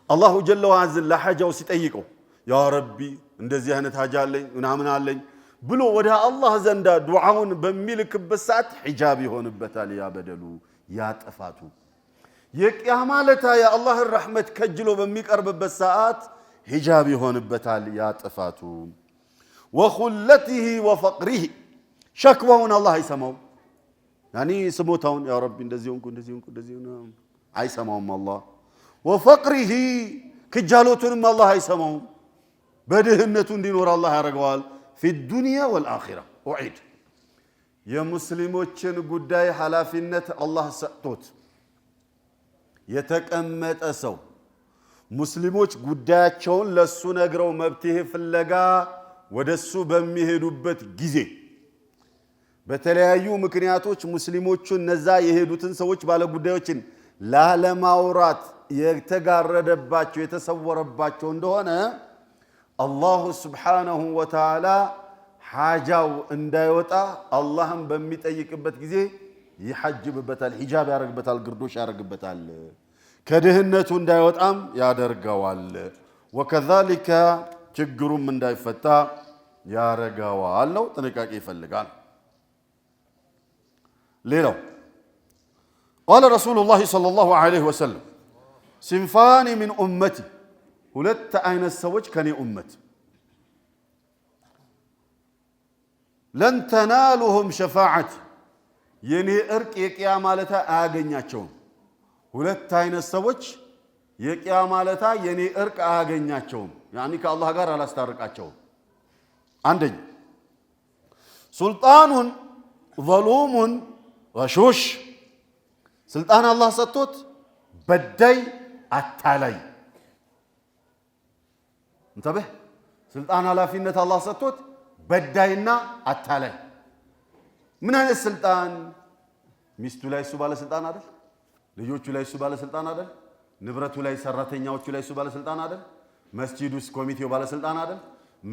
አላሁ ጀለ ወዐዝ ለሐጃው ሲጠይቀው ያ ረቢ እንደዚህ አይነት ሀጃ አለኝ ምናምን አለኝ ብሎ ወደ አላህ ዘንዳ ዱዓውን በሚልክበት ሰዓት ሒጃብ ይሆንበታል ያ በደሉ ያ ጥፋቱ የቂያማ ለታ የአላህን ረሕመት ከጅሎ በሚቀርብበት ሰዓት ሒጃብ ይሆንበታል ያ ጥፋቱ ወኹለቲሂ ወፈቅሪሂ ሸክዋውን አላህ አይሰማው ያኒ ስሞታውን ያ ረቢ እንደዚህ ሆንኩ አይሰማውም አላህ ወፈቅሪሂ ክጃሎቱንም አላህ አይሰማውም በድህነቱ እንዲኖር አላህ ያደርገዋል في الدنيا والآخرة أعيد يا مسلموችን ጉዳይ ኃላፊነት አላህ ሰጥቶት የተቀመጠ ሰው ሙስሊሞች ጉዳያቸውን ለሱ ነግረው መብትህ ፍለጋ ወደሱ በሚሄዱበት ጊዜ በተለያዩ ምክንያቶች ሙስሊሞቹ እነዛ የሄዱትን ሰዎች ባለ ጉዳዮችን ላለማውራት የተጋረደባቸው የተሰወረባቸው እንደሆነ አላሁ ስብሓነሁ ወተዓላ ሓጃው እንዳይወጣ አላህም በሚጠይቅበት ጊዜ ይሐጅብበታል ሒጃብ ያደርግበታል ግርዶሽ ያደርግበታል ከድህነቱ እንዳይወጣም ያደርገዋል ወከዛሊከ ችግሩም እንዳይፈታ ያረጋዋል ነው ጥንቃቄ ይፈልጋል ሌላው قال رسول الله صلى الله عليه وسلم صنفان من أمتي ሁለት አይነት ሰዎች ከኔ ኡመት ለን ተናሉሁም ሸፋዓት የኔ እርቅ የቂያማ ለታ አያገኛቸውም ሁለት አይነት ሰዎች የቂያማ ለታ የኔ እርቅ አያገኛቸውም ያኒ ከአላህ ጋር አላስታርቃቸውም አንደኛ ሱልጣኑን ظلوم غشوش ስልጣን አላህ ሰጥቶት በዳይ አታላይ እንተበህ ስልጣን ኃላፊነት አላህ ሰጥቶት በዳይና አታላይ ምን አይነት ስልጣን ሚስቱ ላይ እሱ ባለ ስልጣን አይደል ልጆቹ ላይ እሱ ባለ ስልጣን አይደል ንብረቱ ላይ ሰራተኛዎቹ ላይ እሱ ባለ ስልጣን አይደል መስጂድ ውስጥ ኮሚቴው ባለ ስልጣን አይደል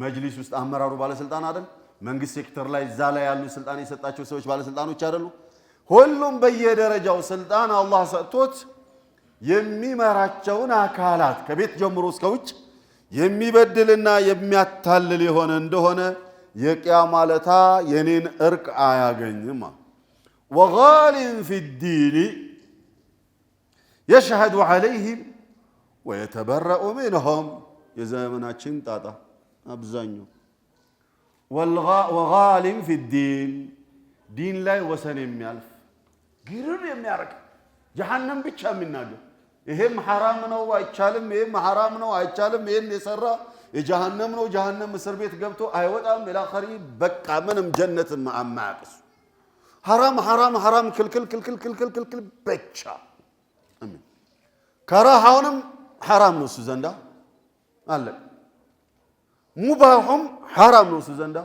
መጅሊስ ውስጥ አመራሩ ባለ ስልጣን አይደል መንግስት ሴክተር ላይ እዛ ላይ ያሉ ስልጣን የሰጣቸው ሰዎች ባለ ስልጣኖች አይደሉ ሁሉም በየደረጃው ስልጣን አላህ ሰጥቶት የሚመራቸውን አካላት ከቤት ጀምሮ እስከ ውጭ የሚበድልና የሚያታልል የሆነ እንደሆነ የቂያማ ለታ የኔን እርቅ አያገኝም ወጋሊን في الدين يشهد عليهم ويتبرأ منهم የዘመናችን ጣጣ አብዛኛው ወጋሊን في الدين ዲን ላይ ወሰን የሚያልፍ ግርር የሚያረግ ጀሃነም ብቻ የሚናገር ይሄም حرام ነው አይቻልም ይሄም حرام ነው አይቻልም ይሄን የሰራ የጀሃነም ነው ጀሃነም እስር ቤት ገብቶ አይወጣም ለአኺሪ በቃ ምንም ጀነት ማማቅስ حرام حرام حرام ክልክል ክልክል ክልክል ክልክል ብቻ አሜን ከራሃውንም حرام ነው እሱ ዘንዳ አለ ሙባሁም حرام ነው እሱ ዘንዳ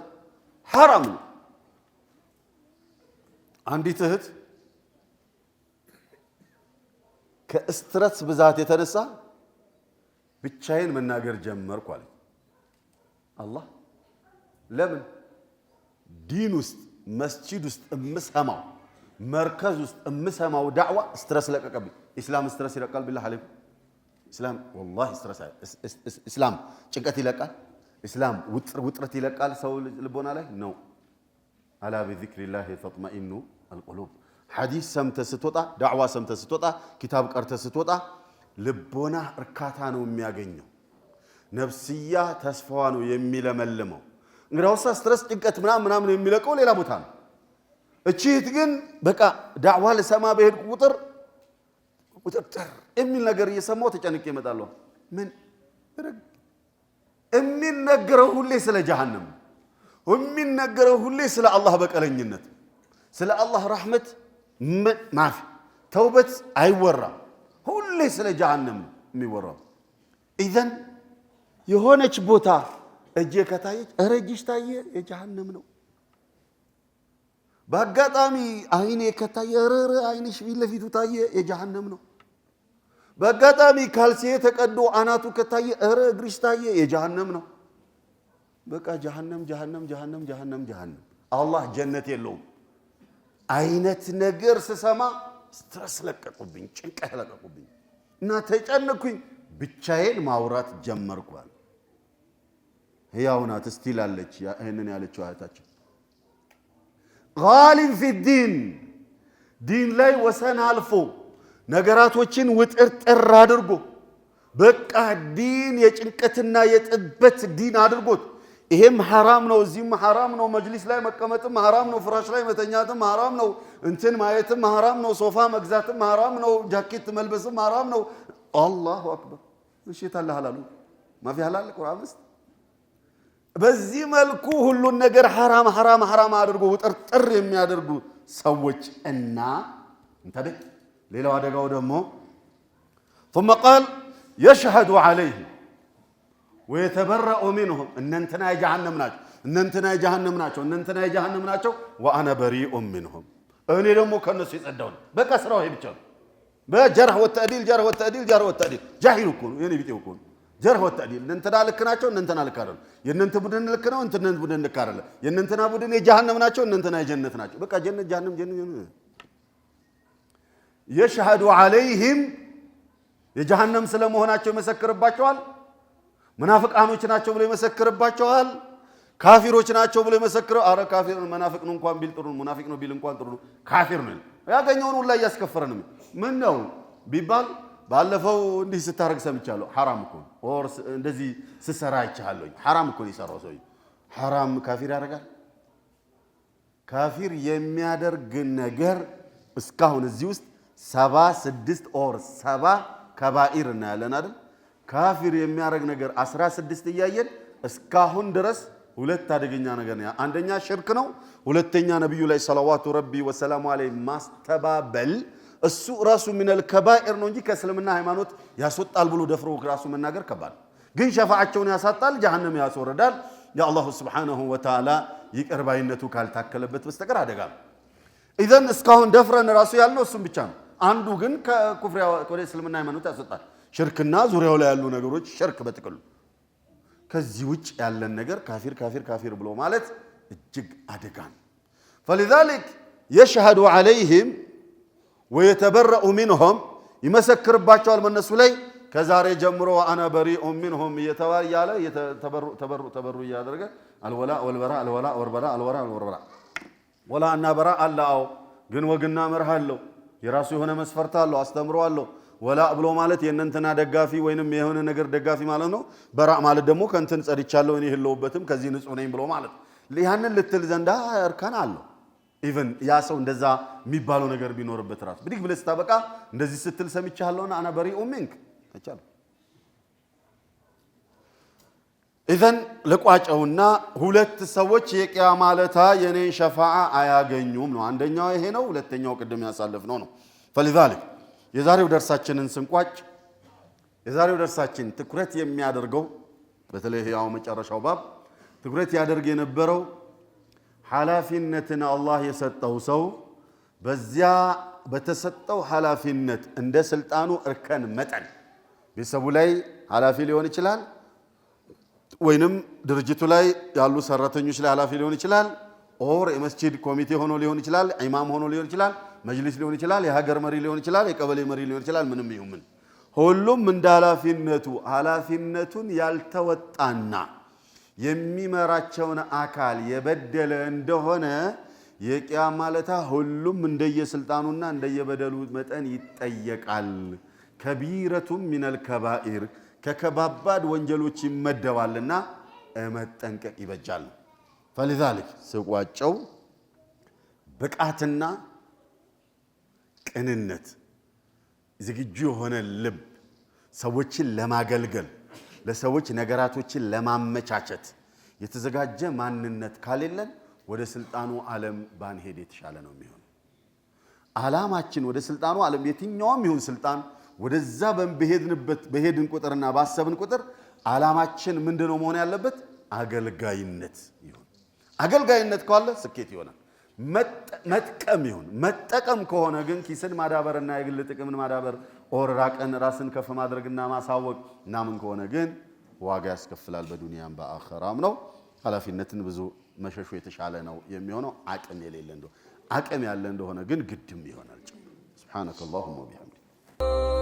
حرام ነው አንዲት እህት ከስትረስ ብዛት የተነሳ ብቻዬን መናገር ጀመርኩ አለ አላህ ለምን ዲን ውስጥ መስጂድ ውስጥ እምሰማው መርከዝ ውስጥ እምሰማው ዳዕዋ ስትረስ ለቀቀብኝ እስላም ስትረስ ይለቃል بالله عليكم እስላም والله ስትረስ እስላም ጭንቀት ይለቃል እስላም ውጥረት ይለቃል ሰው ልቦና ላይ ነው አላ بذكر الله تطمئن القلوب حديث سمت ስትወጣ ዳዕዋ ሰምተ ስትወጣ ኪታብ ቀርተ ስትወጣ ልቦና እርካታ ነው የሚያገኘው ነፍስያ ተስፋዋ ነው የሚለመልመው እንግዲያውስ ስትረስ ጭንቀት ምናምን የሚለቀው ሌላ ቦታ ነው እቺት ግን በቃ ዳዕዋ ለሰማ በሄድ ቁጥር የሚል ነገር እየሰማው ተጨንቄ እመጣለሁ ምን የሚነገረው ሁሌ ስለ ጀሃነም የሚነገረው ሁሌ ስለ አላህ በቀለኝነት ስለ አላህ ረህመት ማፊ ተውበት አይወራ ሁሌ ስለ ጀሃነም የሚወራው ኢዘን የሆነች ቦታ እጄ ከታየች እረጅሽ ታየ የጀሃነም ነው በአጋጣሚ አይኔ ከታየ ረረ አይንሽ ፊትለፊቱ ታየ የጀሃነም ነው በአጋጣሚ ካልሲዬ ተቀዶ አናቱ ከታየ እረ እግርሽ ታየ የጀሃነም ነው በቃ ጀሃነም ጀሃነም ጀሃነም ጀሃነም ጀሃነም አላህ ጀነት የለውም አይነት ነገር ስሰማ ስትረስ ለቀቁብኝ ጭንቀት ለቀቁብኝ እና ተጨነኩኝ ብቻዬን ማውራት ጀመርኩ ሕያው ናት እስቲላለች ይሄንን ያለችው አያታችን ጋሊብ ፊ ዲን ላይ ወሰን አልፎ ነገራቶችን ውጥርጥር አድርጎ በቃ ዲን የጭንቀትና የጥበት ዲን አድርጎት ይሄም حرام ነው እዚህም حرام ነው መጅሊስ ላይ መቀመጥም حرام ነው ፍራሽ ላይ መተኛትም حرام ነው እንትን ማየትም حرام ነው ሶፋ መግዛትም حرام ነው ጃኬት መልበስም حرام ነው አላሁ አክበር እሺ ታላ ሐላሉ ማፊ ሐላል ቁርአን ውስጥ በዚህ መልኩ ሁሉን ነገር حرام አድርጎ ውጥርጥር የሚያደርጉ ሰዎች እና እንተበ ሌላው አደጋው ደግሞ ثم قال يشهد عليه ويتبرأ منهم اننتنا جهنم ناچو وانا بريء منهم እኔ ደግሞ ከነሱ ይጸዳው በቃ ስራው ይሄ ብቻ ነው በጀርህ ወተዕዲል ጃሂል እኮ ነው የኔ ቢጤው እኮ ነው ጀርህ ወተዕዲል እንንተና ልክ ናቸው እንንተና ልክ አይደለም የእነንተ ቡድን ልክ ነው እንተና ቡድን ልክ አይደለም የእነንተና ቡድን የጀሃነም ናቸው እንንተና የጀነት ናቸው በቃ ጀነት ጀሃነም يشهد عليهم የጀሃነም ስለመሆናቸው መሰክርባቸዋል ሙናፊቃኖች ናቸው ብሎ ይመሰክርባቸዋል ካፊሮች ናቸው ብሎ ይመሰክሩ አረ ካፊር ሙናፊቅ ነው እንኳን ቢል ጥሩ ሙናፊቅ ነው ቢል እንኳን ጥሩ ካፊር ነው ያገኘውን ሁሉ ያስከፈረን ምን ነው ቢባል ባለፈው እንዲህ ስታረግ ሰምቻለሁ حرام እኮ ኦር እንደዚህ ስሰራ አይቻለሁ حرام እኮ ይሰራው ሰው حرام ካፊር ያደርጋል ካፊር የሚያደርግ ነገር እስካሁን እዚህ ውስጥ 76 ኦር 7 ከባኢር እና ያለን አይደል ካፊር የሚያደርግ ነገር 16 እያየን እስካሁን ድረስ ሁለት አደገኛ ነገር ነው አንደኛ ሽርክ ነው ሁለተኛ ነብዩ ላይ ሰለዋቱ ረቢ ወሰላሙ ዐለይሂ ማስተባበል እሱ ራሱ ሚነል ከባኢር ነው እንጂ ከእስልምና ሃይማኖት ያስወጣል ብሎ ደፍሮ ራሱ መናገር ከባድ ግን ሸፋዓቸውን ያሳጣል ጀሃነም ያስወርዳል የአላህ Subhanahu Wa Ta'ala ይቅርባይነቱ ካልታከለበት በስተቀር አደጋ ነው ኢዘን እስካሁን ደፍረን ራሱ ያልነው እሱም ብቻ ነው አንዱ ግን ከኩፍር ወደ እስልምና ሃይማኖት ያስወጣል ሽርክና ዙሪያው ላይ ያሉ ነገሮች ሽርክ በጥቅሉ ከዚህ ውጭ ያለን ነገር ካፊር ብሎ ማለት እጅግ አደጋ ነው فلذلك يشهد عليهم ويتبرأ منهم ይመሰክርባቸዋል መነሱ ላይ ከዛሬ ጀምሮ انا بريء منهم እየተባለ ያለ ተበሩ ያደረገ الولاء والبراء ولا انا براء الله ግን ወግና መርሃለው የራሱ የሆነ መስፈርት አለው አስተምሯለሁ ወላ ብሎ ማለት የእነንተና ደጋፊ ወይንም የሆነ ነገር ደጋፊ ማለት ነው በራእ ማለት ደግሞ ከንተን ጸድቻለሁ እኔ ህልውበትም ከዚህ ንጹህ ነኝ ብሎ ማለት ለያንን ልትል ዘንዳ እርካን አለው ኢቭን ያ ሰው እንደዛ የሚባለው ነገር ቢኖርበት ራስ ብድግ ብለህ ስታበቃ እንደዚህ ስትል ሰምቻለሁና انا بريء منك ተቻለ ኢዘን ለቋጫውና ሁለት ሰዎች የቂያማ ማለታ የኔ ሸፋዓ አያገኙም ነው አንደኛው ይሄ ነው ሁለተኛው ቅድም ያሳለፍነው ነው فلذلك የዛሬው ደርሳችንን ስንቋጭ የዛሬው ደርሳችን ትኩረት የሚያደርገው በተለይ ያው መጨረሻው ባብ ትኩረት ያደርግ የነበረው ሐላፊነትን አላህ የሰጠው ሰው በዚያ በተሰጠው ሐላፊነት እንደ ስልጣኑ እርከን መጠን ቤተሰቡ ላይ ሐላፊ ሊሆን ይችላል ወይንም ድርጅቱ ላይ ያሉ ሰራተኞች ላይ ሐላፊ ሊሆን ይችላል ኦር የመስጂድ ኮሚቴ ሆኖ ሊሆን ይችላል ኢማም ሆኖ ሊሆን ይችላል መጅሊስ ሊሆን ይችላል የሀገር መሪ ሊሆን ይችላል የቀበሌ መሪ ሊሆን ይችላል ምንም ይሁን ሁሉም እንደ ሐላፊነቱን ያልተወጣና የሚመራቸውን አካል የበደለ እንደሆነ የቂያማ ማለታ ሁሉም እንደየስልጣኑና እንደየበደሉ መጠን ይጠየቃል ከቢረቱም ሚነል ከባኢር ከከባባድ ወንጀሎች ይመደባልና መጠንቀቅ ይበጃል فلذلك ስቋጨው ብቃትና ቅንነት ዝግጁ የሆነ ልብ ሰዎችን ለማገልገል ለሰዎች ነገራቶችን ለማመቻቸት የተዘጋጀ ማንነት ካለለን ወደ ስልጣኑ ዓለም ባንሄድ የተሻለ ነው የሚሆነው ዓላማችን ወደ ስልጣኑ ዓለም የትኛውም ይሁን ስልጣን ወደዛ በሄድን ቁጥርና ባሰብን ቁጥር ዓላማችን ምንድነው መሆን ያለበት አገልጋይነት ይሁን አገልጋይነት ካለ ስኬት ይሆናል መጠቀም ከሆነ ግን ኪስን ማዳበርና የግል ጥቅምን ማዳበር ኦራቀን ራስን ከፍ ማድረግና ማሳወቅ ናምን ከሆነ ግን ዋጋ ያስከፍላል በዱንያም በአኺራም ነው ሐላፊነትን ብዙ መሸሹ የተሻለ ነው የሚሆነው አቅም የሌለ እንደሆነ አቅም ያለ እንደሆነ ግን ግድም ይሆናል ሱብሃንከ اللهم وبحمدك